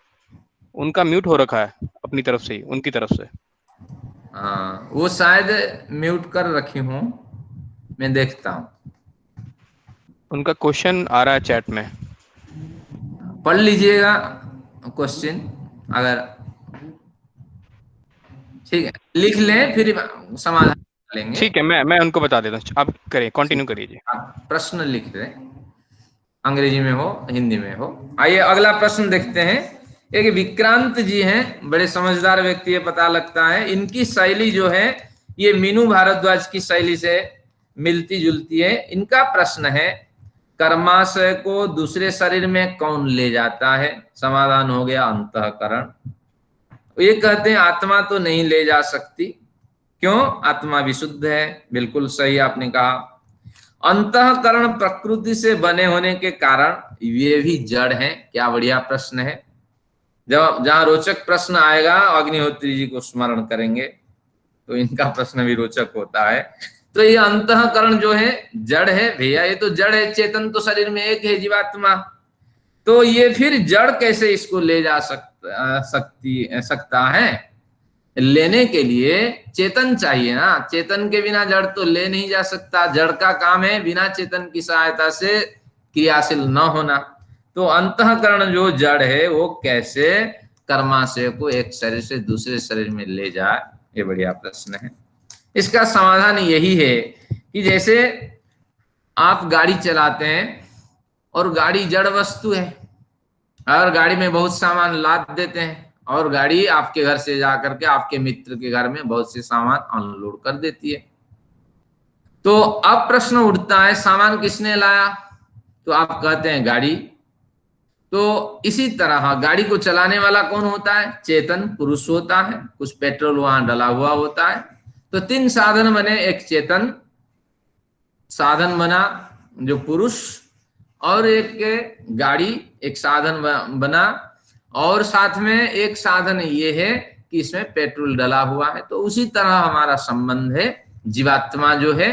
उनका म्यूट हो रखा है अपनी तरफ से ही, उनकी तरफ से। हाँ, वो शायद म्यूट कर रखी हूँ, मैं देखता हूँ। उनका क्वेश्चन आ रहा है चैट में, पढ़ लीजिएगा क्वेश्चन, अगर ठीक है लिख लें फिर समाधान लेंगे। ठीक है, मैं उनको बता देता हूँ। आप करिए, कंटिन्यू करिए जी। आप प्रश्न लिख रहे, अंग्रेजी में हो हिंदी में हो। आइए अगला प्रश्न देखते हैं। एक विक्रांत जी हैं, बड़े समझदार व्यक्ति है पता लगता है। इनकी शैली जो है ये मीनू भारद्वाज की शैली से मिलती जुलती है। इनका प्रश्न है, कर्माशय को दूसरे शरीर में कौन ले जाता है? समाधान हो गया अंतःकरण। ये कहते हैं आत्मा तो नहीं ले जा सकती, क्यों? आत्मा विशुद्ध है। बिल्कुल सही आपने कहा। अंतःकरण प्रकृति से बने होने के कारण ये भी जड़ हैं। क्या बढ़िया प्रश्न है। जब जहां रोचक प्रश्न आएगा अग्निहोत्री जी को स्मरण करेंगे तो इनका प्रश्न भी रोचक होता है। तो ये अंतःकरण जो है जड़ है भैया, ये तो जड़ है। चेतन तो शरीर में एक है, जीवात्मा। तो ये फिर जड़ कैसे इसको ले जा सकता है? लेने के लिए चेतन चाहिए ना। चेतन के बिना जड़ तो ले नहीं जा सकता। जड़ का काम है बिना चेतन की सहायता से क्रियाशील न होना। तो अंतःकरण जो जड़ है वो कैसे कर्माशय को एक शरीर से दूसरे शरीर में ले जाए? ये बढ़िया प्रश्न है। इसका समाधान यही है कि जैसे आप गाड़ी चलाते हैं और गाड़ी जड़ वस्तु है, और गाड़ी में बहुत सामान लाद देते हैं और गाड़ी आपके घर से जाकर के आपके मित्र के घर में बहुत से सामान अनलोड कर देती है। तो अब प्रश्न उठता है सामान किसने लाया? तो आप कहते हैं गाड़ी। तो इसी तरह गाड़ी को चलाने वाला कौन होता है? चेतन पुरुष होता है। कुछ पेट्रोल वहां डला हुआ होता है। तो तीन साधन बने, एक चेतन साधन बना जो पुरुष, और एक गाड़ी एक साधन बना, और साथ में एक साधन ये है कि इसमें पेट्रोल डला हुआ है। तो उसी तरह हमारा संबंध है। जीवात्मा जो है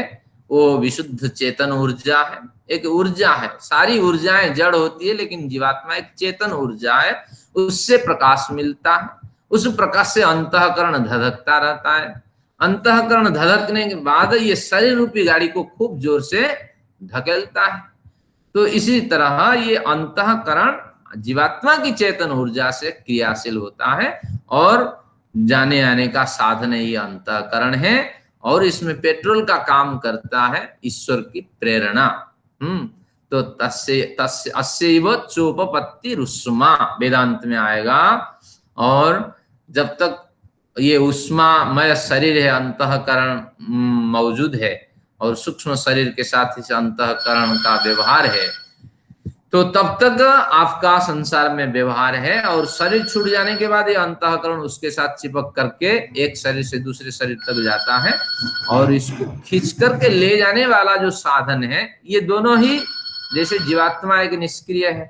वो विशुद्ध चेतन ऊर्जा है, एक ऊर्जा है। सारी ऊर्जाएं जड़ होती है लेकिन जीवात्मा एक चेतन ऊर्जा है, उससे प्रकाश मिलता है। उस प्रकाश से अंतःकरण धधकता रहता है। अंतःकरण धधकने के बाद ये शरीर रूपी गाड़ी को खूब जोर से धकेलता है। तो इसी तरह ये अंतःकरण जीवात्मा की चेतन ऊर्जा से क्रियाशील होता है और जाने आने का साधन ये अंतःकरण है, और इसमें पेट्रोल का काम करता है ईश्वर की प्रेरणा। तो अस्यैव चोपपत्ति रुष्मा वेदांत में आएगा। और जब तक ये उष्मामय शरीर है, अंतःकरण मौजूद है और सूक्ष्म शरीर के साथ इस अंतःकरण का व्यवहार है, तो तब तक आपका संसार में व्यवहार है। और शरीर छूट जाने के बाद ये अंतःकरण उसके साथ चिपक करके एक शरीर से दूसरे शरीर तक जाता है, और इसको खींच करके ले जाने वाला जो साधन है, ये दोनों ही, जैसे जीवात्मा एक निष्क्रिय है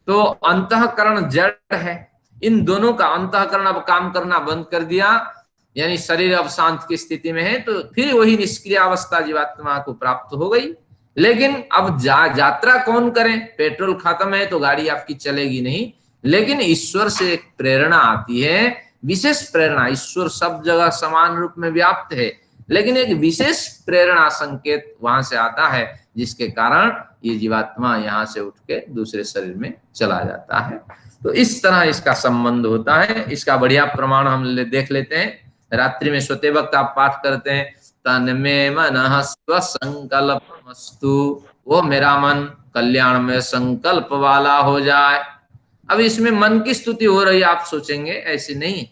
तो अंतःकरण जड़ है। इन दोनों का अंतःकरण अब काम करना बंद कर दिया, यानी शरीर अब शांत की स्थिति में है, तो फिर वही निष्क्रिय अवस्था जीवात्मा को प्राप्त हो गई। लेकिन अब यात्रा कौन करे? पेट्रोल खत्म है तो गाड़ी आपकी चलेगी नहीं, लेकिन ईश्वर से एक प्रेरणा आती है, विशेष प्रेरणा। ईश्वर सब जगह समान रूप में व्याप्त है, लेकिन एक विशेष प्रेरणा संकेत वहां से आता है, जिसके कारण ये जीवात्मा यहाँ से उठ के दूसरे शरीर में चला जाता है। तो इस तरह इसका संबंध होता है। इसका बढ़िया प्रमाण हम देख लेते हैं। रात्रि में सोते वक्त आप पाठ करते हैं, तन में मनः स्वसंकल्पमस्तु, वो मेरा मन कल्याण में संकल्प वाला हो जाए। अब इसमें मन की स्तुति हो रही है, आप सोचेंगे ऐसे नहीं,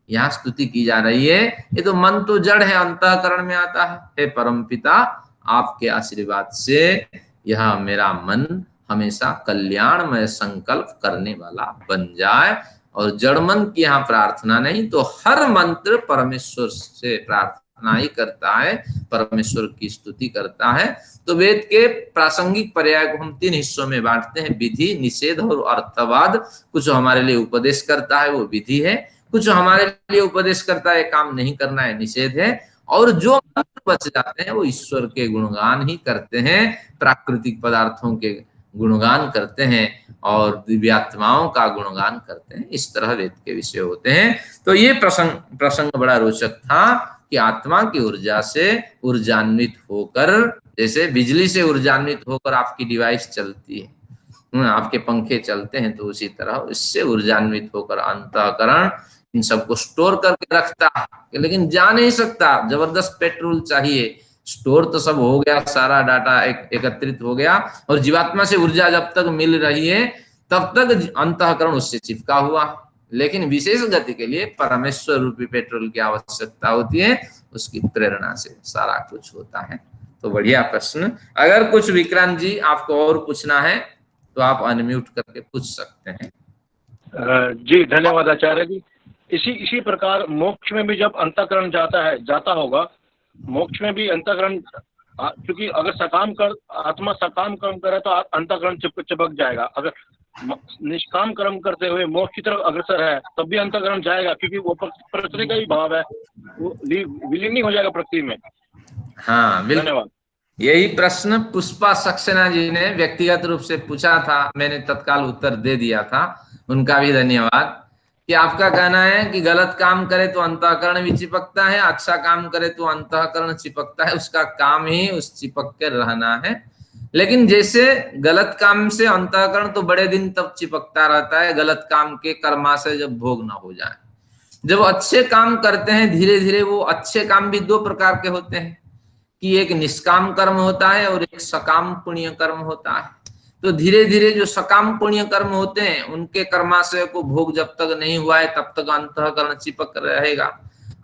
यहाँ स्तुति की जा रही है। ये तो मन तो जड़ है, अंतःकरण में आता है। हे परमपिता, आपके आशीर्वाद से यह मेरा मन हमेशा कल्याणमय संकल्प करने वाला बन जाए। और जड़ मन की यहाँ प्रार्थना नहीं, तो हर मंत्र परमेश्वर से प्रार्थना ही करता है, परमेश्वर की स्तुति करता है। तो वेद के प्रासंगिक पर्याय को हम 3 हिस्सों में बांटते हैं, विधि, निषेध और अर्थवाद। कुछ हमारे लिए उपदेश करता है, वो विधि है। कुछ हमारे लिए उपदेश करता है, काम नहीं करना है, निषेध है। और जो बच जाते हैं वो ईश्वर के गुणगान ही करते हैं, प्राकृतिक पदार्थों के गुणगान करते हैं और दिव्यात्माओं का गुणगान करते हैं। इस तरह वेद के विषय होते हैं। तो ये प्रसंग बड़ा रोचक था कि आत्मा की ऊर्जा से ऊर्जान्वित होकर, जैसे बिजली से ऊर्जान्वित होकर आपकी डिवाइस चलती है, आपके पंखे चलते हैं, तो उसी तरह इससे ऊर्जान्वित होकर अंतःकरण इन सबको स्टोर करके रखता है, लेकिन जा नहीं सकता, जबरदस्त पेट्रोल चाहिए। स्टोर तो सब हो गया, सारा डाटा एकत्रित हो गया, और जीवात्मा से ऊर्जा जब तक मिल रही है तब तक अंतःकरण उससे चिपका हुआ। लेकिन विशेष गति के लिए परमेश्वर रूपी पेट्रोल की आवश्यकता होती है, उसकी प्रेरणा से सारा कुछ होता है। तो बढ़िया प्रश्न। अगर कुछ विक्रांत जी आपको और पूछना है तो आप अनम्यूट करके पूछ सकते हैं। जी धन्यवाद आचार्य जी। इसी प्रकार मोक्ष में भी जब अंतःकरण जाता होगा, मोक्ष में भी अंतःकरण, क्योंकि अगर आत्मा सकाम कर्म करे तो अंतःकरण चिपक जाएगा। अगर निष्काम कर्म करते हुए मोक्ष की तरफ अग्रसर है तब भी अंतःकरण जाएगा, क्योंकि वो प्रकृति का ही भाव है, वो विलीन नहीं हो जाएगा प्रकृति में। हाँ बिल्कुल। धन्यवाद। यही प्रश्न पुष्पा सक्सेना जी ने व्यक्तिगत रूप से पूछा था, मैंने तत्काल उत्तर दे दिया था, उनका भी धन्यवाद। कि आपका कहना है कि गलत काम करे तो अंतःकरण भी चिपकता है, अच्छा काम करे तो अंतःकरण चिपकता है, उसका काम ही उस चिपक के रहना है। लेकिन जैसे गलत काम से अंतःकरण तो बड़े दिन तक चिपकता रहता है, गलत काम के कर्माशय जब भोग न हो जाए। जब अच्छे काम करते हैं धीरे धीरे, वो अच्छे काम भी दो प्रकार के होते हैं, कि एक निष्काम कर्म होता है और एक सकाम पुण्य कर्म होता है। तो धीरे धीरे जो सकाम पुण्य कर्म होते हैं उनके कर्माशय को भोग जब तक नहीं हुआ है तब तक अंतःकरण चिपक रहेगा।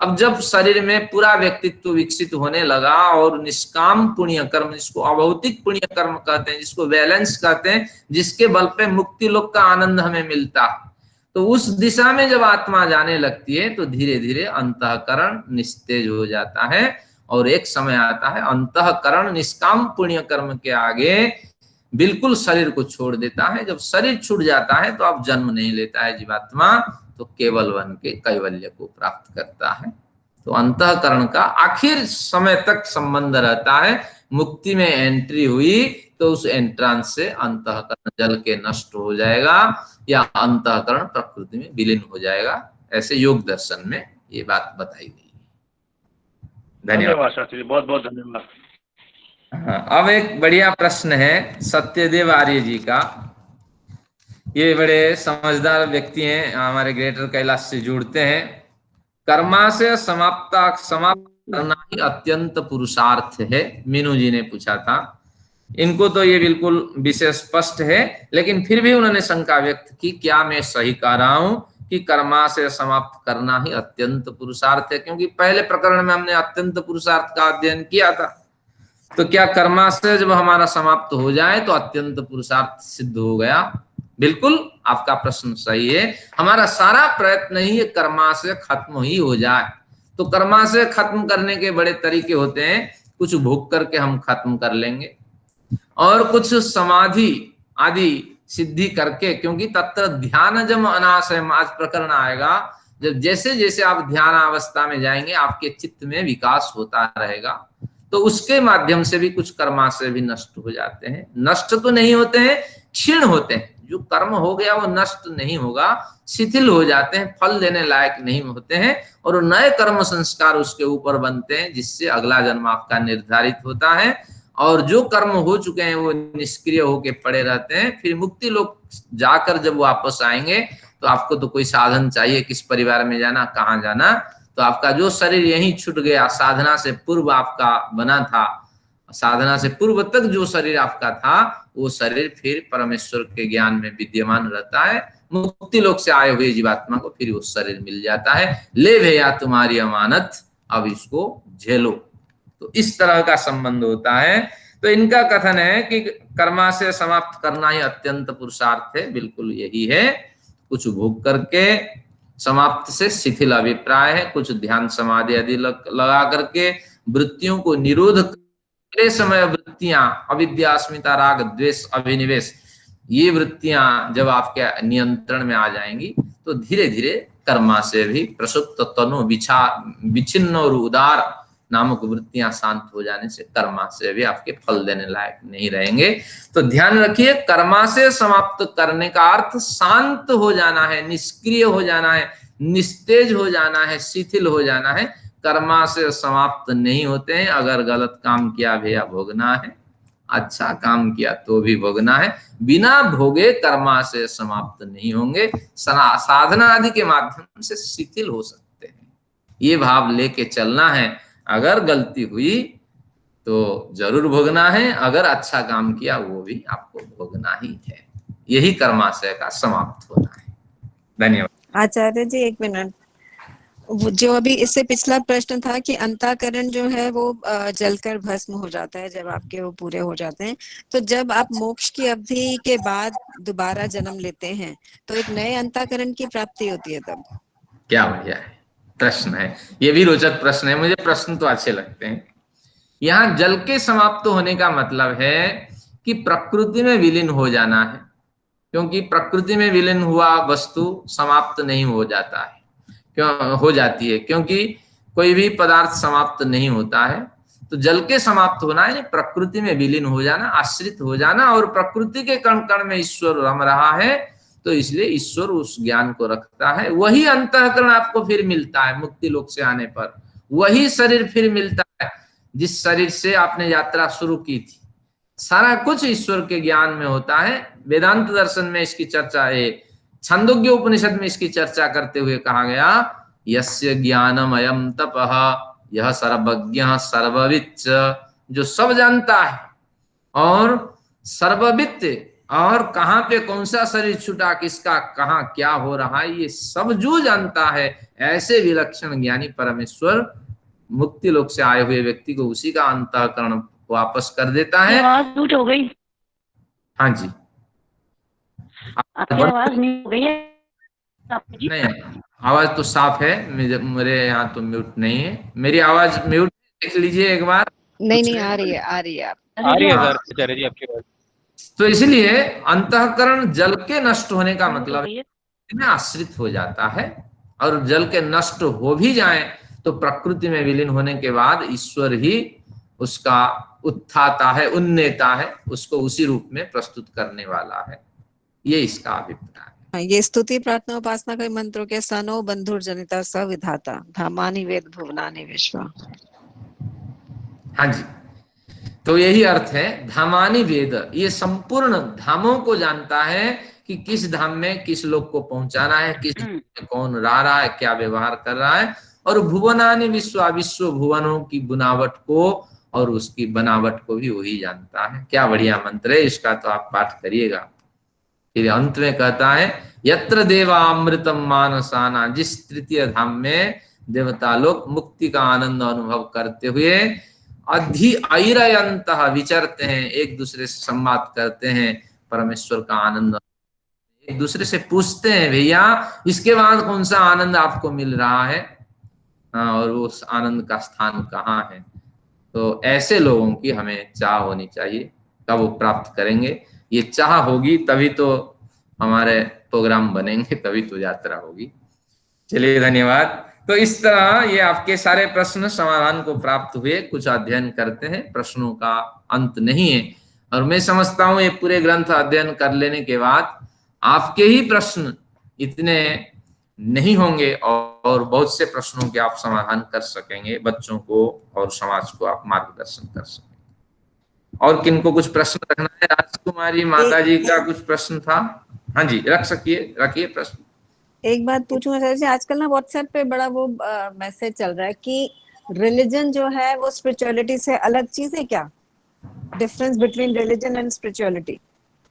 अब जब शरीर में पूरा व्यक्तित्व विकसित होने लगा और निष्काम पुण्य कर्म, जिसको अभौतिक पुण्य कर्म कहते हैं, जिसको बैलेंस कहते हैं, जिसके बल पे मुक्ति लोक का आनंद हमें मिलता, तो उस दिशा में जब आत्मा जाने लगती है तो धीरे धीरे अंतःकरण निस्तेज हो जाता है। और एक समय आता है अंतःकरण निष्काम पुण्य कर्म के आगे बिल्कुल शरीर को छोड़ देता है। जब शरीर छूट जाता है तो अब जन्म नहीं लेता है जीवात्मा, तो केवल बन के कैवल्य को प्राप्त करता है। तो अंतःकरण का आखिर समय तक संबंध रहता है। मुक्ति में एंट्री हुई तो उस एंट्रांस से अंतःकरण जल के नष्ट हो जाएगा या अंतःकरण प्रकृति में विलीन हो जाएगा। ऐसे योग दर्शन में ये बात बताई गई। धन्यवाद शास्त्री जी, बहुत बहुत धन्यवाद। हाँ, अब एक बढ़िया प्रश्न है सत्यदेव आर्य जी का। ये बड़े समझदार व्यक्ति हैं, हमारे ग्रेटर कैलाश से जुड़ते हैं। कर्मा से समाप्त करना ही अत्यंत पुरुषार्थ है, मीनू जी ने पूछा था। इनको तो ये बिल्कुल विषय स्पष्ट है, लेकिन फिर भी उन्होंने शंका व्यक्त की, क्या मैं सही कह रहा हूं कि कर्मा से समाप्त करना ही अत्यंत पुरुषार्थ है? क्योंकि पहले प्रकरण में हमने अत्यंत पुरुषार्थ का अध्ययन किया था। तो क्या कर्मा से जब हमारा समाप्त हो जाए तो अत्यंत पुरुषार्थ सिद्ध हो गया? बिल्कुल आपका प्रश्न सही है। हमारा सारा प्रयत्न ही ये कर्मा से खत्म ही हो जाए। तो कर्मा से खत्म करने के बड़े तरीके होते हैं। कुछ भोग करके हम खत्म कर लेंगे और कुछ समाधि आदि सिद्धि करके, क्योंकि तत्र ध्यानजम अनाशयम, आज प्रकरण आएगा, जब जैसे जैसे आप ध्यान अवस्था में जाएंगे आपके चित्त में विकास होता रहेगा, तो उसके माध्यम से भी कुछ कर्माशय भी नष्ट हो जाते हैं। नष्ट तो नहीं होते हैं, क्षीण होते हैं। जो कर्म हो गया वो नष्ट नहीं होगा, शिथिल हो जाते हैं, फल देने लायक नहीं होते हैं, और नए कर्म संस्कार उसके ऊपर बनते हैं, जिससे अगला जन्म आपका निर्धारित होता है। और जो कर्म हो चुके हैं वो निष्क्रिय होके पड़े रहते हैं। फिर मुक्ति लोक जाकर जब वापस आएंगे तो आपको तो कोई साधन चाहिए, किस परिवार में जाना, कहाँ जाना। तो आपका जो शरीर यहीं छूट गया, साधना से पूर्व आपका बना था, साधना से पूर्व तक जो शरीर आपका था, वो शरीर फिर परमेश्वर के ज्ञान में विद्यमान रहता है। मुक्ति लोक से आए हुए जीवात्मा को फिर वो शरीर मिल जाता है। ले भैया तुम्हारी अमानत, अब इसको झेलो। तो इस तरह का संबंध होता है। तो इनका कथन है कि कर्मा से समाप्त करना ही अत्यंत पुरुषार्थ है। बिल्कुल यही है। कुछ भोग करके समाप्त से शिथिल अभिप्राय है, कुछ ध्यान समाधि आदि लगा करके वृत्तियों को निरोध, क्लेशमय वृत्तियां, अविद्या, अस्मिता, राग, द्वेष, अभिनिवेश, ये वृत्तियां जब आपके नियंत्रण में आ जाएंगी तो धीरे धीरे कर्मा से भी प्रसुप्त तनु विच्छिन्न और उदार नामक वृत्तियां शांत हो जाने से कर्मा से भी आपके फल देने लायक नहीं रहेंगे। तो ध्यान रखिए, कर्मा से समाप्त करने का अर्थ शांत हो जाना है, निष्क्रिय हो जाना है, निस्तेज हो जाना है, शिथिल हो जाना है। कर्मा से समाप्त नहीं होते हैं। अगर गलत काम किया भैया भोगना है, अच्छा काम किया तो भी भोगना है। बिना भोगे कर्मा से समाप्त नहीं होंगे, साधना आदि के माध्यम से शिथिल हो सकते हैं। ये भाव लेके चलना है। अगर गलती हुई तो जरूर भोगना है, अगर अच्छा काम किया वो भी आपको भोगना ही है। यही कर्माशय का समाप्त होना है। धन्यवाद। आचार्य जी, एक मिनट। जो अभी इससे पिछला प्रश्न था कि अंतःकरण जो है वो जलकर भस्म हो जाता है जब आपके वो पूरे हो जाते हैं, तो जब आप मोक्ष की अवधि के बाद दोबारा जन्म लेते हैं तो एक नए अंतःकरण की प्राप्ति होती है तब? क्या बढ़िया है प्रश्न है, ये भी रोचक प्रश्न है। मुझे प्रश्न तो अच्छे लगते हैं। यहाँ जल के समाप्त होने का मतलब है कि प्रकृति में विलीन हो जाना है, क्योंकि प्रकृति में विलीन हुआ वस्तु समाप्त नहीं हो जाता है, क्यों हो जाती है, क्योंकि कोई भी पदार्थ समाप्त नहीं होता है। तो जल के समाप्त होना है प्रकृति में विलीन हो जाना, आश्रित हो जाना, और प्रकृति के कण कण में ईश्वर रम रहा है, तो इसलिए ईश्वर उस ज्ञान को रखता है। वही अंतःकरण आपको फिर मिलता है मुक्ति लोक से आने पर, वही शरीर फिर मिलता है जिस शरीर से आपने यात्रा शुरू की थी। सारा कुछ ईश्वर के ज्ञान में होता है। वेदांत दर्शन में इसकी चर्चा है, छंदोग्य उपनिषद में इसकी चर्चा करते हुए कहा गया, यस्य ज्ञानम अयम तपः यह सर्वज्ञ सर्ववित्, जो सब जानता है और सर्ववित्, और कहाँ पे कौन सा शरीर छूटा, किसका कहाँ क्या हो रहा है, ये सब जो जानता है, ऐसे विलक्षण ज्ञानी परमेश्वर मुक्ति लोक से आए हुए व्यक्ति को उसी का अंतःकरण वापस कर देता है। आवाज म्यूट हो गई। हाँ जी, आपकी आवाज म्यूट हो गई है। नहीं, आवाज तो साफ है, मेरे यहाँ तो म्यूट नहीं है। मेरी आवाज म्यूट देख लीजिए एक बार। नहीं, आ रही है, आ रही है। आ रही है सर आचार्य जी आपकी आवाज। तो इसलिए अंतःकरण जल के नष्ट होने का मतलब में आश्रित हो जाता है, और जल के नष्ट हो भी जाए तो प्रकृति में विलीन होने के बाद ईश्वर ही उसका उत्थाता है, उन्नेता है, उसको उसी रूप में प्रस्तुत करने वाला है। ये इसका अभिप्राय। ये स्तुति प्रार्थना उपासना के मंत्रों के सनो बंधुर जनिता सविधाता धामानि वेद भुवनानि विश्वा। हाँ जी, तो यही अर्थ है धामानि वेद। ये संपूर्ण धामों को जानता है कि किस धाम में किस लोग को पहुंचाना है, किस धाम में कौन रहा है, क्या व्यवहार कर रहा है। और भुवनानि विश्वा, विश्व भुवनों की बुनावट को और उसकी बनावट को भी वही जानता है। क्या बढ़िया मंत्र है, इसका तो आप पाठ करिएगा। फिर अंत में कहता है, यत्र देवा अमृतम मानसाना, जिस तृतीय धाम में देवता लोग मुक्ति का आनंद अनुभव करते हुए अधिअयरयंत विचरते हैं, एक दूसरे से संवाद करते हैं, परमेश्वर का आनंद एक दूसरे से पूछते हैं, भैया इसके बाद कौन सा आनंद आपको मिल रहा है, और उस आनंद का स्थान कहाँ है। तो ऐसे लोगों की हमें चाह होनी चाहिए। कब वो प्राप्त करेंगे, ये चाह होगी तभी तो हमारे प्रोग्राम बनेंगे, तभी तो यात्रा होगी। चलिए, धन्यवाद। तो इस तरह ये आपके सारे प्रश्न समाधान को प्राप्त हुए। कुछ अध्ययन करते हैं, प्रश्नों का अंत नहीं है, और मैं समझता हूं ये पूरे ग्रंथ अध्ययन कर लेने के बाद आपके ही प्रश्न इतने नहीं होंगे और बहुत से प्रश्नों के आप समाधान कर सकेंगे, बच्चों को और समाज को आप मार्गदर्शन कर सकेंगे। और किनको कुछ प्रश्न रखना है? राजकुमारी माता जी का कुछ प्रश्न था। हाँ जी, रखिए प्रश्न। एक बात पूछूं सर जी, आजकल ना व्हाट्सएप पे बड़ा वो मैसेज चल रहा है कि रिलीजन जो है वो स्पिरिचुअलिटी से अलग चीज है क्या? Difference between religion and spirituality.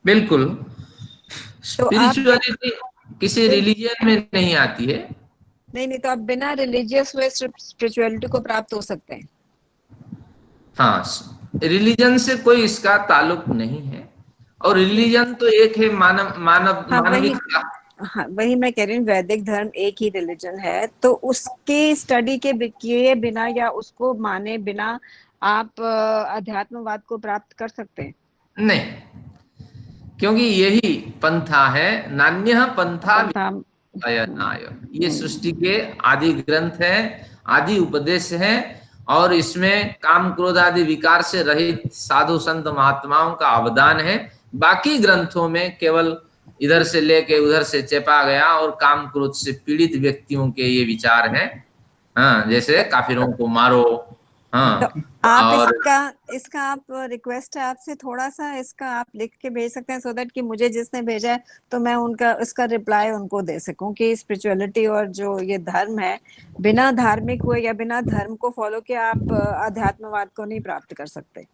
बिल्कुल, तो स्पिरिचुअलिटी किसी रिलीजन में नहीं आती है। नहीं, तो आप बिना रिलीजियस हुए स्पिरिचुअलिटी को प्राप्त हो सकते हैं। हाँ, रिलीजन से कोई इसका ताल्लुक नहीं है, और रिलीजन तो एक है, मानविक। हाँ, वही मैं कह रही हूँ, वैदिक धर्म एक ही रिलीजन है, तो उसके स्टडी के किए बिना या उसको माने बिना आप अध्यात्मवाद को प्राप्त कर सकते हैं? नहीं, क्योंकि यही पंथा है, नान्यः पंथा अयनाय, ये सृष्टि के आदि ग्रंथ है, आदि उपदेश है, और इसमें काम क्रोध आदि विकार से रहित साधु संत महात्माओं का अवदान है। बाकी ग्रंथों में केवल इधर से लेके उधर से चेपा गया और काम क्रोध से पीड़ित व्यक्तियों के ये विचार हैं। हाँ, जैसे काफिरों को मारो। हाँ, तो आप और इसका आप रिक्वेस्ट है आपसे, थोड़ा सा इसका आप लिख के भेज सकते हैं, सो दैट कि मुझे जिसने भेजा है तो मैं उनका उसका रिप्लाई उनको दे सकूं कि स्पिरिचुअलिटी और जो ये धर्म है, बिना धार्मिक हुए या बिना धर्म को फॉलो किए आप अध्यात्मवाद को नहीं प्राप्त कर सकते।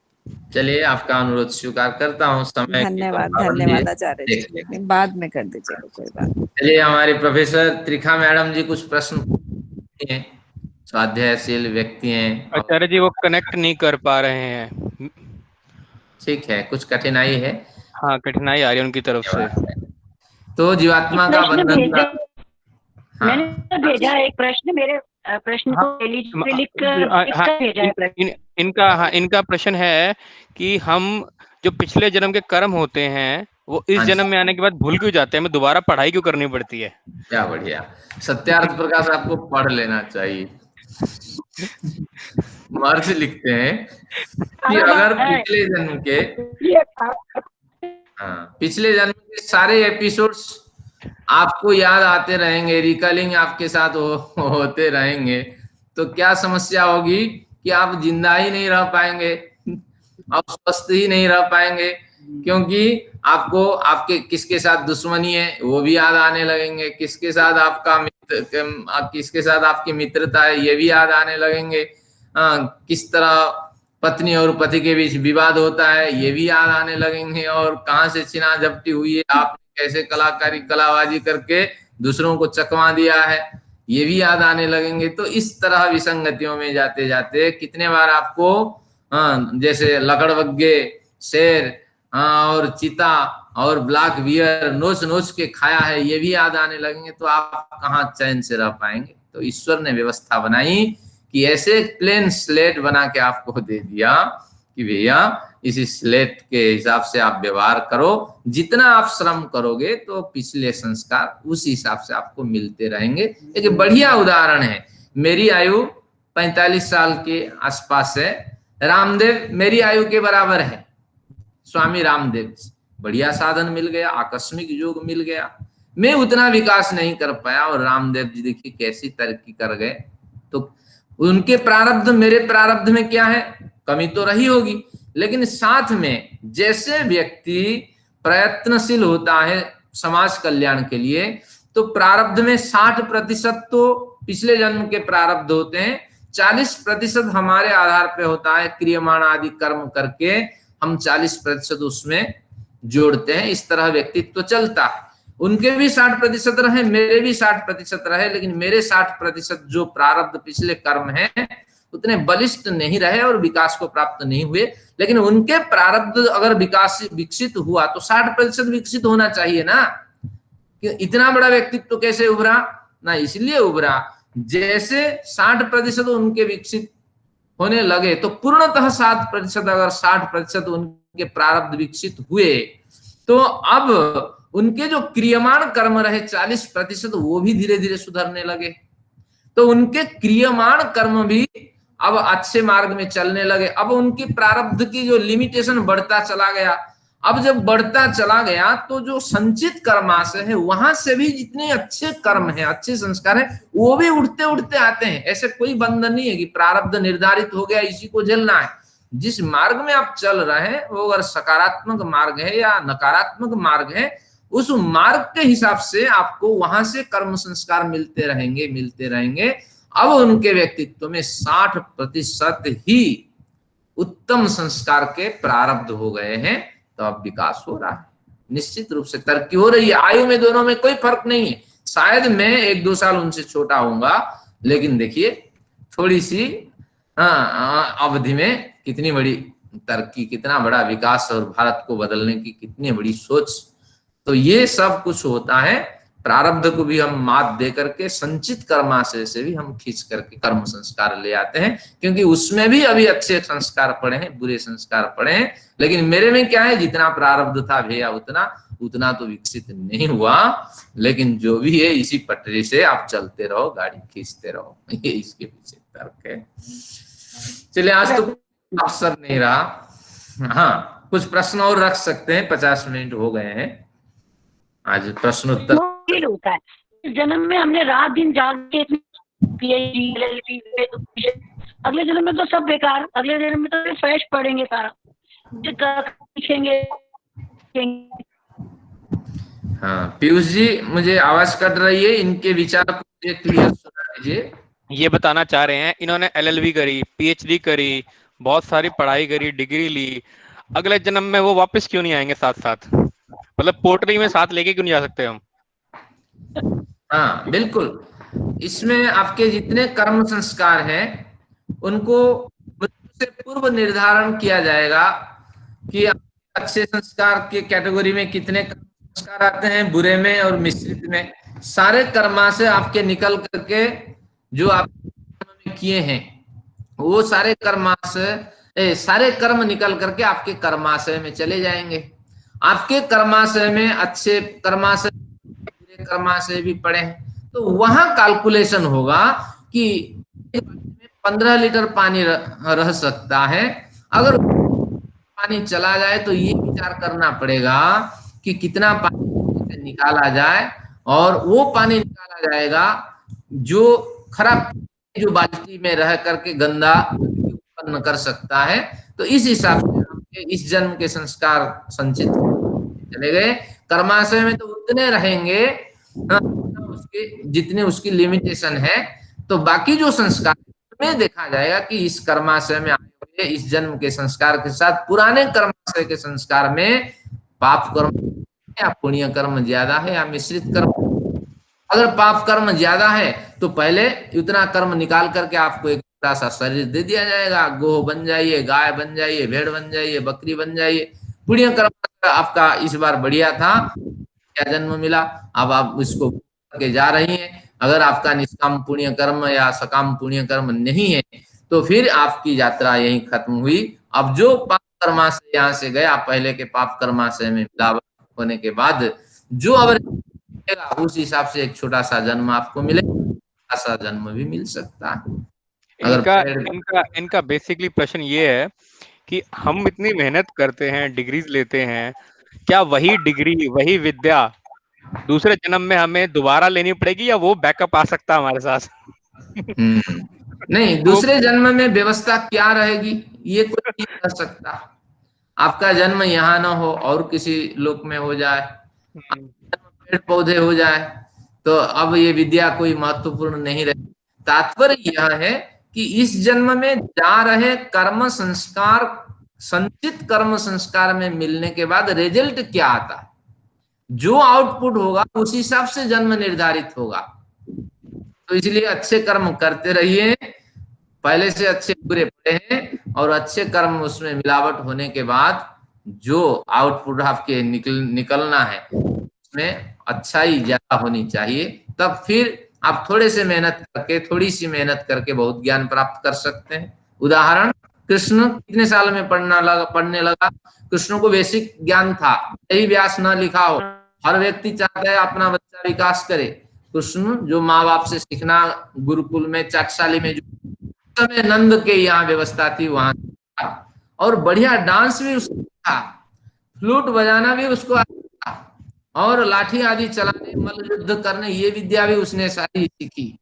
चलिए, आपका अनुरोध स्वीकार करता हूँ। समय की धन्यवाद, पाबंदी है, धन्यवाद आचार्य देख लेंगे। जी, बाद में कर दीजिएगा, कोई बात नहीं। चलिए, हमारी प्रोफेसर त्रिखा मैडम जी कुछ प्रश्न हैं, स्वाध्यायशील व्यक्ति हैं। आचार्य जी वो कनेक्ट नहीं कर पा रहे हैं। ठीक है, कुछ कठिनाई है। हाँ, कठिनाई आ रही है उनकी तरफ से। तो जीवात्मा का प्रश्न बंधन भेजा, हाँ, मैंने भेजा एक प्रश्न, मेरे प्रश्न को लिख कर भेजा है प्रश्न। इनका प्रश्न है कि हम जो पिछले जन्म के कर्म होते हैं वो इस हाँ, जन्म में आने के बाद भूल क्यों जाते हैं, हमें दोबारा पढ़ाई क्यों करनी पड़ती है? क्या बढ़िया। सत्यार्थ प्रकाश आपको पढ़ लेना चाहिए। महर्षि लिखते हैं कि अगर पिछले जन्म के पिछले जन्म के सारे एपिसोड्स आपको याद आते रहेंगे, रिकलिंग आपके साथ होते रहेंगे, तो क्या समस्या होगी कि आप जिंदा ही नहीं रह पाएंगे, आप स्वस्थ ही नहीं रह पाएंगे, क्योंकि आपको आपके किसके साथ दुश्मनी है वो भी याद आने लगेंगे, किसके साथ किसके साथ आपकी मित्रता है ये भी याद आने लगेंगे, किस तरह पत्नी और पति के बीच विवाद होता है ये भी याद आने लगेंगे, और कहाँ से छिना झपटी हुई है, आप कैसे कलाबाजी करके दूसरों को चकमा दिया है ये भी याद आने लगेंगे। तो इस तरह विसंगतियों में जाते जाते कितने बार आपको जैसे लकड़बग्गे, शेर और चीता और ब्लैक बियर नोच नोच के खाया है ये भी याद आने लगेंगे, तो आप कहाँ चैन से रह पाएंगे। तो ईश्वर ने व्यवस्था बनाई कि ऐसे प्लेन स्लेट बना के आपको दे दिया कि भैया इसी स्लेट के हिसाब से आप व्यवहार करो, जितना आप श्रम करोगे तो पिछले संस्कार उस हिसाब से आपको मिलते रहेंगे। एक बढ़िया उदाहरण है, मेरी आयु 45 साल के आसपास है, रामदेव मेरी आयु के बराबर है, स्वामी रामदेव, बढ़िया साधन मिल गया, आकस्मिक योग मिल गया, मैं उतना विकास नहीं कर पाया और रामदेव जी देखिए कैसी तरक्की कर गए। तो उनके प्रारब्ध मेरे प्रारब्ध में क्या है, कमी तो रही होगी, लेकिन साथ में जैसे व्यक्ति प्रयत्नशील होता है समाज कल्याण के लिए, तो प्रारब्ध में 60% तो पिछले जन्म के प्रारब्ध होते हैं, 40% हमारे आधार पे होता है, क्रियमाण आदि कर्म करके हम 40% उसमें जोड़ते हैं। इस तरह व्यक्तित्व चलता है। उनके भी 60% रहे, मेरे भी 60% रहे, लेकिन मेरे 60% जो प्रारब्ध पिछले कर्म हैं उतने बलिष्ठ नहीं रहे और विकास को प्राप्त नहीं हुए, लेकिन उनके प्रारब्ध अगर विकसित हुआ तो 60% विकसित होना चाहिए ना, कि इतना बड़ा व्यक्तित्व कैसे उभरा ना, इसलिए उभरा जैसे 60% उनके विकसित होने लगे तो पूर्णतः 60%, अगर 60% उनके प्रारब्ध विकसित हुए तो अब उनके जो क्रियमाण कर्म रहे 40% वो भी धीरे धीरे सुधरने लगे, तो उनके क्रियमाण कर्म भी अब अच्छे मार्ग में चलने लगे। अब उनकी प्रारब्ध की जो लिमिटेशन बढ़ता चला गया, अब जब बढ़ता चला गया तो जो संचित कर्माशय है वहां से भी जितने अच्छे कर्म है, अच्छे संस्कार है, वो भी उठते उठते आते हैं। ऐसे कोई बंधन नहीं है कि प्रारब्ध निर्धारित हो गया इसी को झेलना है। जिस मार्ग में आप चल रहे हैं वो अगर सकारात्मक मार्ग है या नकारात्मक मार्ग है, उस मार्ग के हिसाब से आपको वहां से कर्म संस्कार मिलते रहेंगे। अब उनके व्यक्तित्व में 60% ही उत्तम संस्कार के प्रारब्ध हो गए हैं, तो अब विकास हो रहा है, निश्चित रूप से तरक्की हो रही है। आयु में दोनों में कोई फर्क नहीं है, शायद मैं 1-2 साल उनसे छोटा होऊंगा, लेकिन देखिए थोड़ी सी अवधि में कितनी बड़ी तरक्की, कितना बड़ा विकास और भारत को बदलने की कितनी बड़ी सोच। तो ये सब कुछ होता है प्रारब्ध को भी हम मात दे करके संचित कर्माशय से भी हम खींच करके कर्म संस्कार ले आते हैं, क्योंकि उसमें भी अभी अच्छे संस्कार पड़े हैं, बुरे संस्कार पड़े हैं। लेकिन मेरे में क्या है, जितना प्रारब्ध था भैया उतना तो विकसित नहीं हुआ, लेकिन जो भी है इसी पटरी से आप चलते रहो, गाड़ी खींचते रहो, ये इसके पीछे तर्क है। चलिए, आज तो अवसर नहीं रहा। हाँ, कुछ प्रश्न और रख सकते हैं, 50 मिनट हो गए हैं। आज प्रश्नोत्तर फील होता है, इस जन्म में हमने रात दिन जाग के PhD LLB, अगले जन्म में तो सब बेकार, अगले जन्म में तो फ्रेश पढ़ेंगे, सारा लिखेंगे। हाँ, पीयूष जी, मुझे आवाज कट रही है, इनके विचार को क्लियर सुना दीजिए। ये बताना चाह रहे हैं, इन्होंने LLB करी, PhD करी, बहुत सारी पढ़ाई करी, डिग्री ली, अगले जन्म में वो वापस क्यों नहीं आएंगे साथ साथ? मतलब पोटली में साथ लेके क्यों नहीं जा सकते हम? हाँ बिल्कुल, इसमें आपके जितने कर्म संस्कार हैं उनको मृत्यु से पूर्व निर्धारण किया जाएगा कि अच्छे संस्कार के कैटेगरी में कितने संस्कार आते हैं, बुरे में और मिश्रित में। सारे कर्माशय आपके निकल करके जो आप किए हैं वो सारे कर्म निकल करके आपके कर्माशय में चले जाएंगे। आपके कर्माशय में अच्छे कर्माशय, बुरे कर्माशय भी पड़े हैं, तो वहां कैलकुलेशन होगा कि 15 लीटर पानी रह सकता है। अगर पानी चला जाए तो ये विचार करना पड़ेगा कि कितना पानी निकाला जाए, और वो पानी निकाला जाएगा जो खराब, जो बाल्टी में रह करके गंदा उत्पन्न कर सकता है। तो इस हिसाब से आपके इस जन्म के संस्कार संचित चले गए। कर्माशय में तो उतने रहेंगे जितने उसकी लिमिटेशन है, तो बाकी जो संस्कार में देखा जाएगा कि इस कर्माशय में आए हुए इस जन्म के संस्कार के साथ पुराने कर्माशय के संस्कार में पाप कर्म या पुण्य कर्म ज्यादा है या मिश्रित कर्म। अगर पाप कर्म ज्यादा है तो पहले उतना कर्म निकाल करके आपको एक छोटा सा शरीर दे दिया जाएगा, गोह बन जाइए, गाय बन जाइए, भेड़ बन जाइए, बकरी बन जाइए। पुण्य कर्म आपका इस बार बढ़िया था, क्या जन्म मिला, अब आप इसको करके जा रही हैं। अगर आपका निष्काम पुण्य कर्म या सकाम पुण्य कर्म नहीं है तो फिर आपकी यात्रा यहीं खत्म हुई। अब जो पाप कर्माशय यहाँ से गया, पहले के पाप कर्माशय में मिलावट होने के बाद जो अब उस हिसाब से एक छोटा सा जन्म आपको मिलेगा, छोटा सा जन्म भी मिल सकता है। इनका बेसिकली प्रश्न ये है कि हम इतनी मेहनत करते हैं, डिग्रीज लेते हैं, क्या वही डिग्री, वही विद्या दूसरे जन्म में हमें दोबारा लेनी पड़ेगी या वो बैकअप आ सकता है हमारे साथ? नहीं, दूसरे जन्म में व्यवस्था क्या रहेगी ये कोई नहीं कर सकता। आपका जन्म यहाँ ना हो और किसी लोक में हो जाए, पेड़ पौधे हो जाए, तो अब ये विद्या कोई महत्वपूर्ण नहीं रहे। तात्पर्य यह है कि इस जन्म में जा रहे कर्म संस्कार, संचित कर्म संस्कार में मिलने के बाद रिजल्ट क्या आता है, जो आउटपुट होगा उस हिसाब से जन्म निर्धारित होगा। तो इसलिए अच्छे कर्म करते रहिए, पहले से अच्छे बुरे पड़े हैं, और अच्छे कर्म उसमें मिलावट होने के बाद जो आउटपुट आपके निकलना है उसमें अच्छाई ज्यादा होनी चाहिए। तब फिर आप थोड़ी सी मेहनत करके बहुत ज्ञान प्राप्त कर सकते हैं। उदाहरण, कृष्ण कितने साल में पढ़ने लगा? कृष्ण को बेसिक ज्ञान था, यही व्यास न लिखा हो। हर व्यक्ति चाहता है अपना बच्चा विकास करे। कृष्ण जो माँ बाप से सीखना, गुरुकुल में चाटशाली में जो समय नंद के यहाँ व्यवस्था थी वहां, और बढ़िया डांस भी उसको था, फ्लूट बजाना भी उसको आता, और लाठी आदि चलाने, मल्ल युद्ध करने, ये विद्या भी उसने सारी सीखी।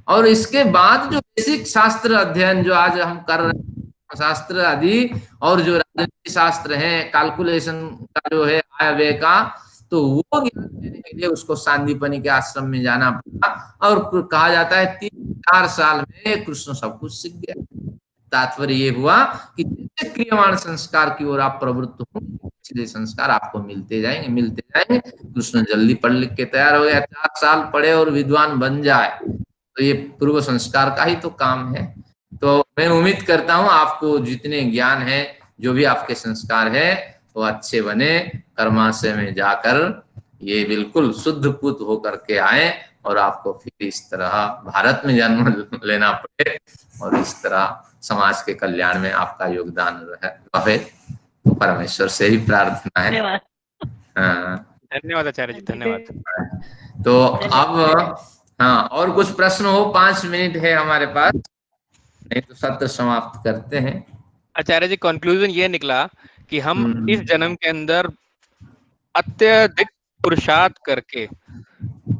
और इसके बाद जो बेसिक शास्त्र अध्ययन जो आज हम कर रहे हैं, शास्त्र आदि और जो राजनीति शास्त्र है, कैलकुलेशन का जो है आय व्यय का, तो वो ज्ञान देने के लिए उसको सांदीपनि के आश्रम में जाना पड़ा। और कहा जाता है 3-4 साल में कृष्ण सब कुछ सीख गया। तात्पर्य ये हुआ कि जैसे क्रियमाण संस्कार की ओर आप प्रवृत्त हो, इसलिए संस्कार आपको मिलते जाएंगे। कृष्ण जल्दी पढ़ लिख के तैयार हो गया, 4 साल पढ़े और विद्वान बन जाए, तो ये पूर्व संस्कार का ही तो काम है। तो मैं उम्मीद करता हूँ आपको जितने ज्ञान है, जो भी आपके संस्कार है, वो अच्छे बने, कर्माशय में जाकर ये बिल्कुल शुद्ध पूत होकर के आए और आपको फिर इस तरह भारत में जन्म लेना पड़े और इस तरह समाज के कल्याण में आपका योगदान रहे। तो परमेश्वर से ही प्रार्थना है। धन्यवाद। हाँ, धन्यवाद आचार्य जी, धन्यवाद। तो अब हाँ, और कुछ प्रश्न हो? 5 मिनट है हमारे पास, नहीं तो सत्र समाप्त करते हैं। आचार्य जी, कंक्लूजन ये निकला कि हम इस जन्म के अंदर अत्यधिक पुरुषार्थ करके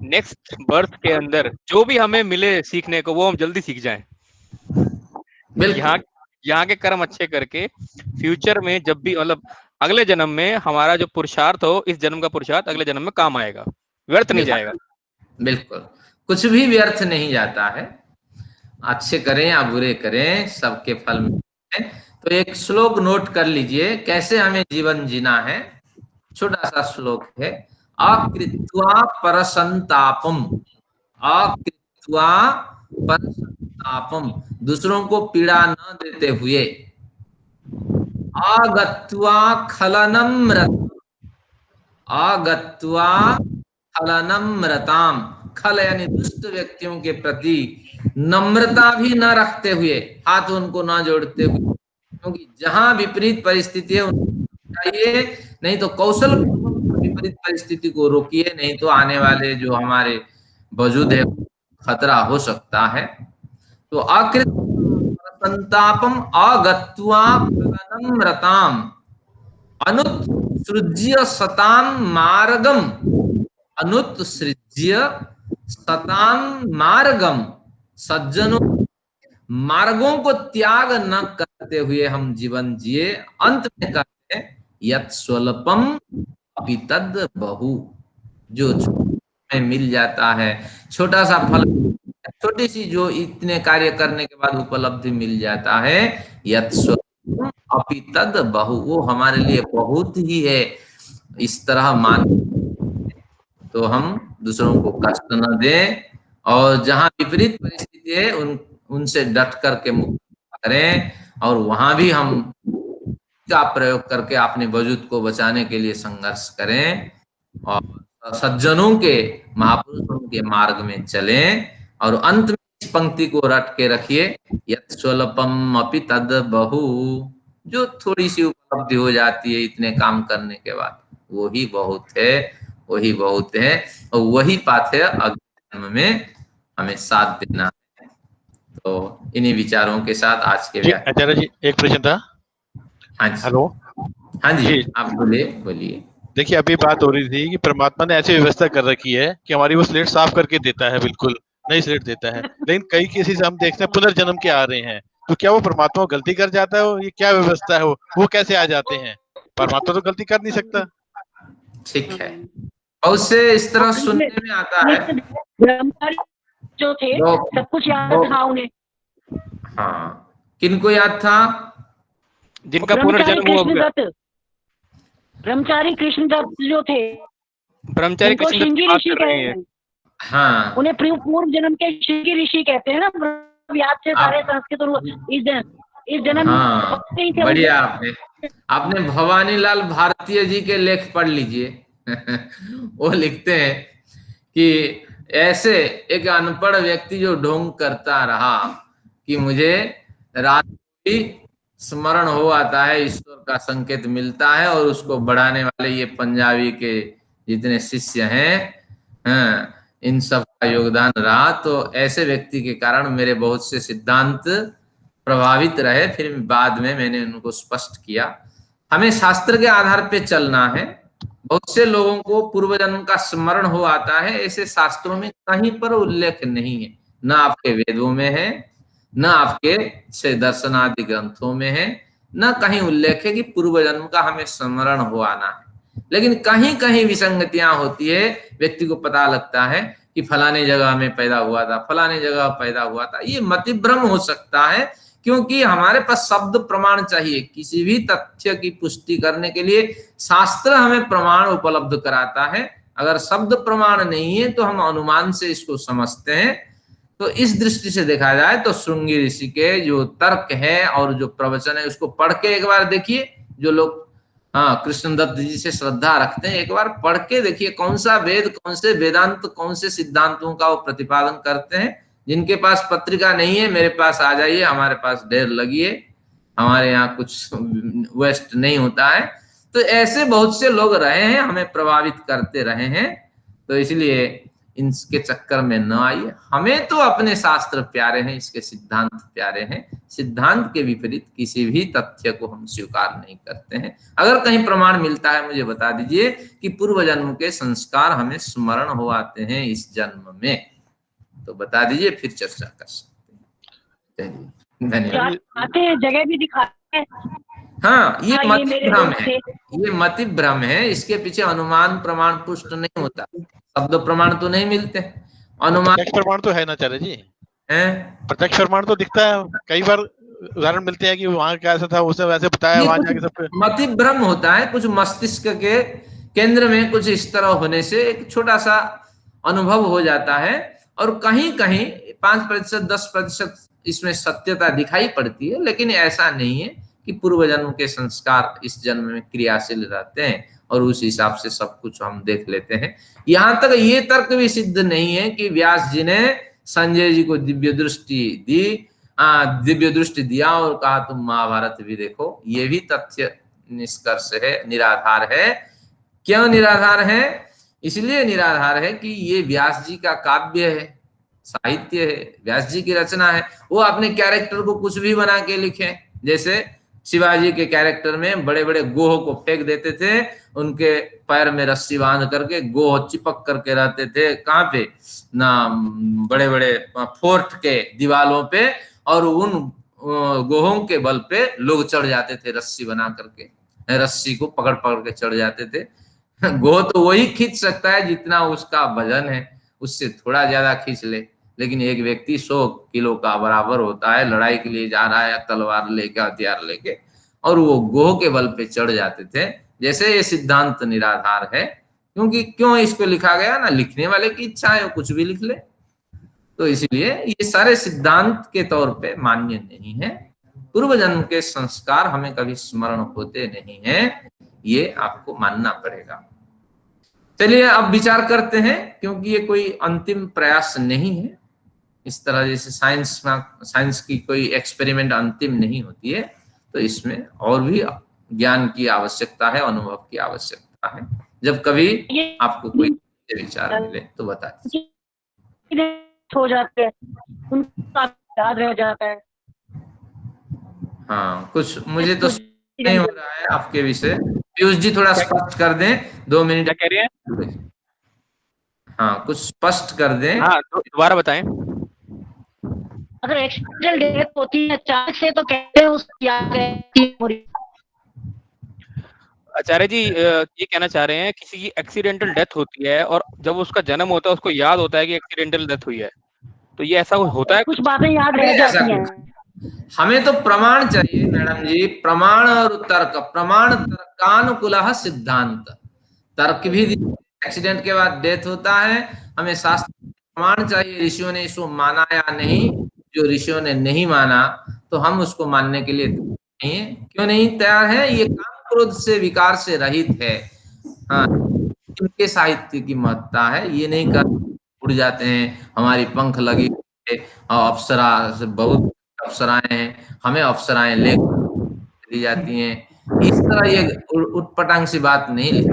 नेक्स्ट बर्थ के अंदर जो भी हमें मिले सीखने को वो हम जल्दी सीख जाएं। यहाँ के कर्म अच्छे करके फ्यूचर में जब भी मतलब अगले जन्म में हमारा जो पुरुषार्थ हो, इस जन्म का पुरुषार्थ अगले जन्म में काम आएगा, व्यर्थ नहीं जाएगा। बिल्कुल, कुछ भी व्यर्थ नहीं जाता है। अच्छे करें या बुरे करें, सबके फल मिलते हैं। तो एक श्लोक नोट कर लीजिए, कैसे हमें जीवन जीना है। छोटा सा श्लोक है, अकृत्वा परसंतापम, अकृत्वा परसंतापम, दूसरों को पीड़ा न देते हुए, आगत्वा खलनम रताम, आगत्वा खलनम रताम, खल यानी दुष्ट व्यक्तियों के प्रति नम्रता भी न रखते हुए, हाथ उनको न जोड़ते हुए, क्योंकि जहां विपरीत परिस्थिति है उनको चाहिए, नहीं तो कौशल विपरीत परिस्थिति को रोकिए, नहीं तो आने वाले जो हमारे वजूद है खतरा हो सकता है। तो अकृत संतापम अगत्वा खलनम रताम अनुत्सृज्य सताम मार्गम, अनुत्सृज्य सताम मार्गम, सज्जनों मार्गों को त्याग न करते हुए हम जीवन जिए। अंत में कहते हैं यत् स्वल्पम अपि तद् बहु, जो में मिल जाता है, छोटा सा फल, छोटी सी जो इतने कार्य करने के बाद उपलब्धि मिल जाता है, यत् स्वल्पम अपि तद् बहु, वो हमारे लिए बहुत ही है। इस तरह मान तो हम दूसरों को कष्ट न दें और जहां विपरीत परिस्थिति है उनसे डट करके मुकाबला करें, और वहां भी हम का प्रयोग करके अपने वजूद को बचाने के लिए संघर्ष करें और सज्जनों के, महापुरुषों के मार्ग में चलें। और अंत में इस पंक्ति को रट के रखिए, यत् स्वल्पम अपि तद् बहु, जो थोड़ी सी उपलब्धि हो जाती है इतने काम करने के बाद, वही बहुत है, वही बहुत है, और वही पाठ है अगले जन्म में हमें साथ देना है। तो इन्हीं विचारों के साथ आज के आचार्य जी एक प्रश्न था। हाँ जी, हेलो, हाँ जी, आप बोलिए। देखिए अभी बात हो रही थी कि परमात्मा ने ऐसी व्यवस्था कर रखी है कि हमारी वो स्लेट साफ करके देता है, बिल्कुल नई स्लेट देता है, लेकिन कई केसेस हम देखते हैं पुनर्जन्म के आ रहे हैं, तो क्या वो परमात्मा गलती कर जाता है? ये क्या व्यवस्था है? वो कैसे आ जाते हैं? परमात्मा तो गलती कर नहीं सकता। ठीक है, और उससे इस तरह सुनने में आता है ब्रह्मचारी जो थे सब कुछ याद था उन्हें। हाँ, किनको याद था? जिनका पुनर्जन्म हुआ। ब्रह्मचारी कृष्ण दत्त जो थे, ब्रह्मचारी कृष्ण श्रृंगी दत्त ऋषि कहते हैं। हाँ, उन्हें पूर्व जन्म के श्रृंगी ऋषि कहते हैं ना, याद से सारे संस्कृत इस जन्म हाँ, बढ़िया। आपने भवानी लाल भारतीय जी के लेख पढ़ लीजिए। वो लिखते हैं कि ऐसे एक अनपढ़ व्यक्ति जो ढोंग करता रहा कि मुझे रात भी स्मरण हो आता है, ईश्वर का संकेत मिलता है, और उसको बढ़ाने वाले ये पंजाबी के जितने शिष्य हैं, इन सब का योगदान रहा। तो ऐसे व्यक्ति के कारण मेरे बहुत से सिद्धांत प्रभावित रहे। फिर बाद में मैंने उनको स्पष्ट किया, हमें शास्त्र के आधार पे चलना है। बहुत से लोगों को पूर्व जन्म का स्मरण हो आता है, ऐसे शास्त्रों में कहीं पर उल्लेख नहीं है, न आपके वेदों में है, न आपके से दर्शनादि ग्रंथों में है, न कहीं उल्लेख है कि पूर्व जन्म का हमें स्मरण हो आना है। लेकिन कहीं कहीं विसंगतियां होती है, व्यक्ति को पता लगता है कि फलाने जगह में पैदा हुआ था, फलाने जगह पैदा हुआ था। ये मतिभ्रम हो सकता है, क्योंकि हमारे पास शब्द प्रमाण चाहिए। किसी भी तथ्य की पुष्टि करने के लिए शास्त्र हमें प्रमाण उपलब्ध कराता है। अगर शब्द प्रमाण नहीं है तो हम अनुमान से इसको समझते हैं। तो इस दृष्टि से देखा जाए तो श्रृंगी ऋषि के जो तर्क है और जो प्रवचन है उसको पढ़ के एक बार देखिए। जो लोग हाँ, कृष्णदत्त जी से श्रद्धा रखते हैं, एक बार पढ़ के देखिए कौन सा वेद, कौन से वेदांत, कौन से सिद्धांतों का वो प्रतिपादन करते हैं। जिनके पास पत्रिका नहीं है, मेरे पास आ जाइए, हमारे पास ढेर लगी है, हमारे यहाँ कुछ वेस्ट नहीं होता है। तो ऐसे बहुत से लोग रहे हैं, हमें प्रभावित करते रहे हैं, तो इसलिए इनके चक्कर में न आइए। हमें तो अपने शास्त्र प्यारे हैं, इसके सिद्धांत प्यारे हैं। सिद्धांत के विपरीत किसी भी तथ्य को हम स्वीकार नहीं करते हैं। अगर कहीं प्रमाण मिलता है मुझे बता दीजिए कि पूर्व जन्म के संस्कार हमें स्मरण हो आते हैं इस जन्म में, तो बता दीजिए, फिर चर्चा कर सकते हैं। धन्यवाद। आते हैं, जगह भी दिखाते हैं। हाँ, ये हाँ, ये मति मेरे भ्रम दोस्त है, थे। ये मति भ्रम है। इसके पीछे अनुमान प्रमाण पुष्ट नहीं होता, शब्द प्रमाण तो नहीं मिलते, अनुमान प्रत्यक्ष प्रमाण तो है ना आचार्य जी, है। प्रत्यक्ष प्रमाण तो दिखता है, कई बार उदाहरण मिलते हैं कि वहां का ऐसा था, उसे वैसे बताया, ये वहां कुछ जाके सब मति भ्रम होता है, कुछ मस्तिष्क के केंद्र में कुछ इस तरह होने से एक छोटा सा अनुभव हो जाता है, और कहीं कहीं 5% 10% इसमें सत्यता दिखाई पड़ती है, लेकिन ऐसा नहीं है कि पूर्व जन्म के संस्कार इस जन्म में क्रियाशील रहते हैं और उस हिसाब से सब कुछ हम देख लेते हैं। यहां तक ये तर्क भी सिद्ध नहीं है कि व्यास जी ने संजय जी को दिव्य दृष्टि दिया और कहा तुम महाभारत भी देखो। ये भी तथ्य निष्कर्ष है, निराधार है। क्यों निराधार है? इसलिए निराधार है कि ये व्यास जी का काव्य है, साहित्य है, व्यास जी की रचना है। वो अपने कैरेक्टर को कुछ भी बना के लिखे, जैसे शिवाजी के कैरेक्टर में बड़े बड़े गोह को फेंक देते थे, उनके पैर में रस्सी बांध करके गोह चिपक करके रहते थे, कहाँ पे ना, बड़े बड़े फोर्ट के दीवालों पे, और उन गोहों के बल पे लोग चढ़ जाते थे, रस्सी बना करके, रस्सी को पकड़ पकड़ के चढ़ जाते थे। गोह तो वही खींच सकता है जितना उसका वजन है, उससे थोड़ा ज्यादा खींच ले, लेकिन एक व्यक्ति 100 किलो का बराबर होता है, लड़ाई के लिए जा रहा है तलवार लेके, हथियार लेके, और वो गोह के बल पे चढ़ जाते थे। जैसे ये सिद्धांत निराधार है, क्योंकि क्यों इसको लिखा गया ना, लिखने वाले की इच्छा है, वो कुछ भी लिख ले। तो इसलिए ये सारे सिद्धांत के तौर पे मान्य नहीं है। पूर्व जन्म के संस्कार हमें कभी स्मरण होते नहीं है, ये आपको मानना पड़ेगा। चलिए अब विचार करते हैं, क्योंकि ये कोई अंतिम प्रयास नहीं है। इस तरह जैसे साइंस की कोई एक्सपेरिमेंट अंतिम नहीं होती है, तो इसमें और भी ज्ञान की आवश्यकता है, अनुभव की आवश्यकता है। जब कभी आपको कोई विचार मिले तो बता दीजिए। हो जाते हैं, उनका याद रह जाता है। हाँ, कुछ मुझे तो नहीं हो रहा है आपके विषय। पीयूष जी थोड़ा स्पष्ट कर दें, 2 मिनट। क्या कह रहे हैं? हाँ, कुछ स्पष्ट कर दें। हाँ, दोबारा बताएं। अगर एक्सीडेंटल डेथ होती है अचानक से, तो कहते हैं उसकी याद रहती है। आचार्य जी ये कहना चाह रहे हैं, किसी की एक्सीडेंटल डेथ होती है और जब उसका जन्म होता है उसको याद होता है कि एक्सीडेंटल डेथ हुई है, तो ये ऐसा होता है? कुछ बातें याद रह जाती हैं। हमें तो प्रमाण चाहिए मैडम जी, प्रमाण और तर्क। प्रमाण तर्कानुकूल सिद्धांत, तर्क भी एक्सीडेंट के बाद डेथ होता है, हमें शास्त्र प्रमाण चाहिए। ऋषियों ने इसको माना या नहीं, जो ऋषियों ने नहीं माना तो हम उसको मानने के लिए नहीं है। क्यों नहीं तैयार है? ये काम क्रोध से, विकार से रहित है। हाँ, इनके साहित्य की महत्ता है। ये नहीं कर उड़ जाते हैं, हमारी पंख लगी और अप्सरा से, बहुत अप्सराएं हैं, हमें अप्सराएं ले दी जाती हैं। इस तरह ये उटपटांग सी बात नहीं लिखी,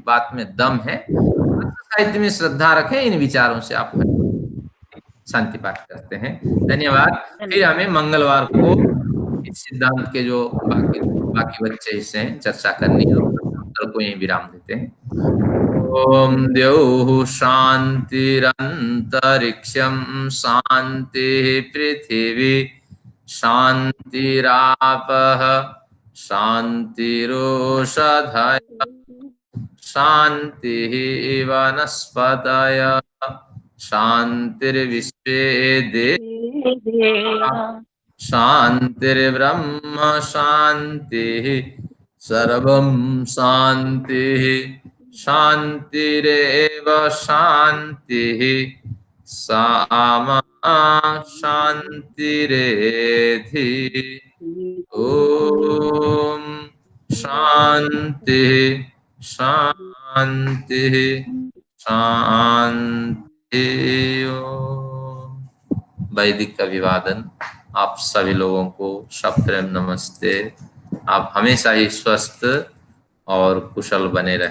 बात में दम है। साहित्य में श्रद्धा रखें, इन विचारों से आप शांति पाठ करते हैं। धन्यवाद। फिर हमें मंगलवार को इस सिद्धांत के जो बाकी बच्चे हिस्से हैं चर्चा करनी है, और को यहीं विराम देते हैं। ओम द्यौः शांतिरंतरिक्षं शांति पृथिवी शांतिरापः शांतिरोषधयः शांतिः वनस्पतयः शांतिर्विश्वे देवाः शांतिर्ब्रह्म शांतिः सर्वं शांतिः शांतिरेव शांतिः सामा शांतिरेधि। ओम शांति शांति शांति। ओम। वैदिक अभिवादन आप सभी लोगों को सप्रेम नमस्ते। आप हमेशा ही स्वस्थ और कुशल बने रहें।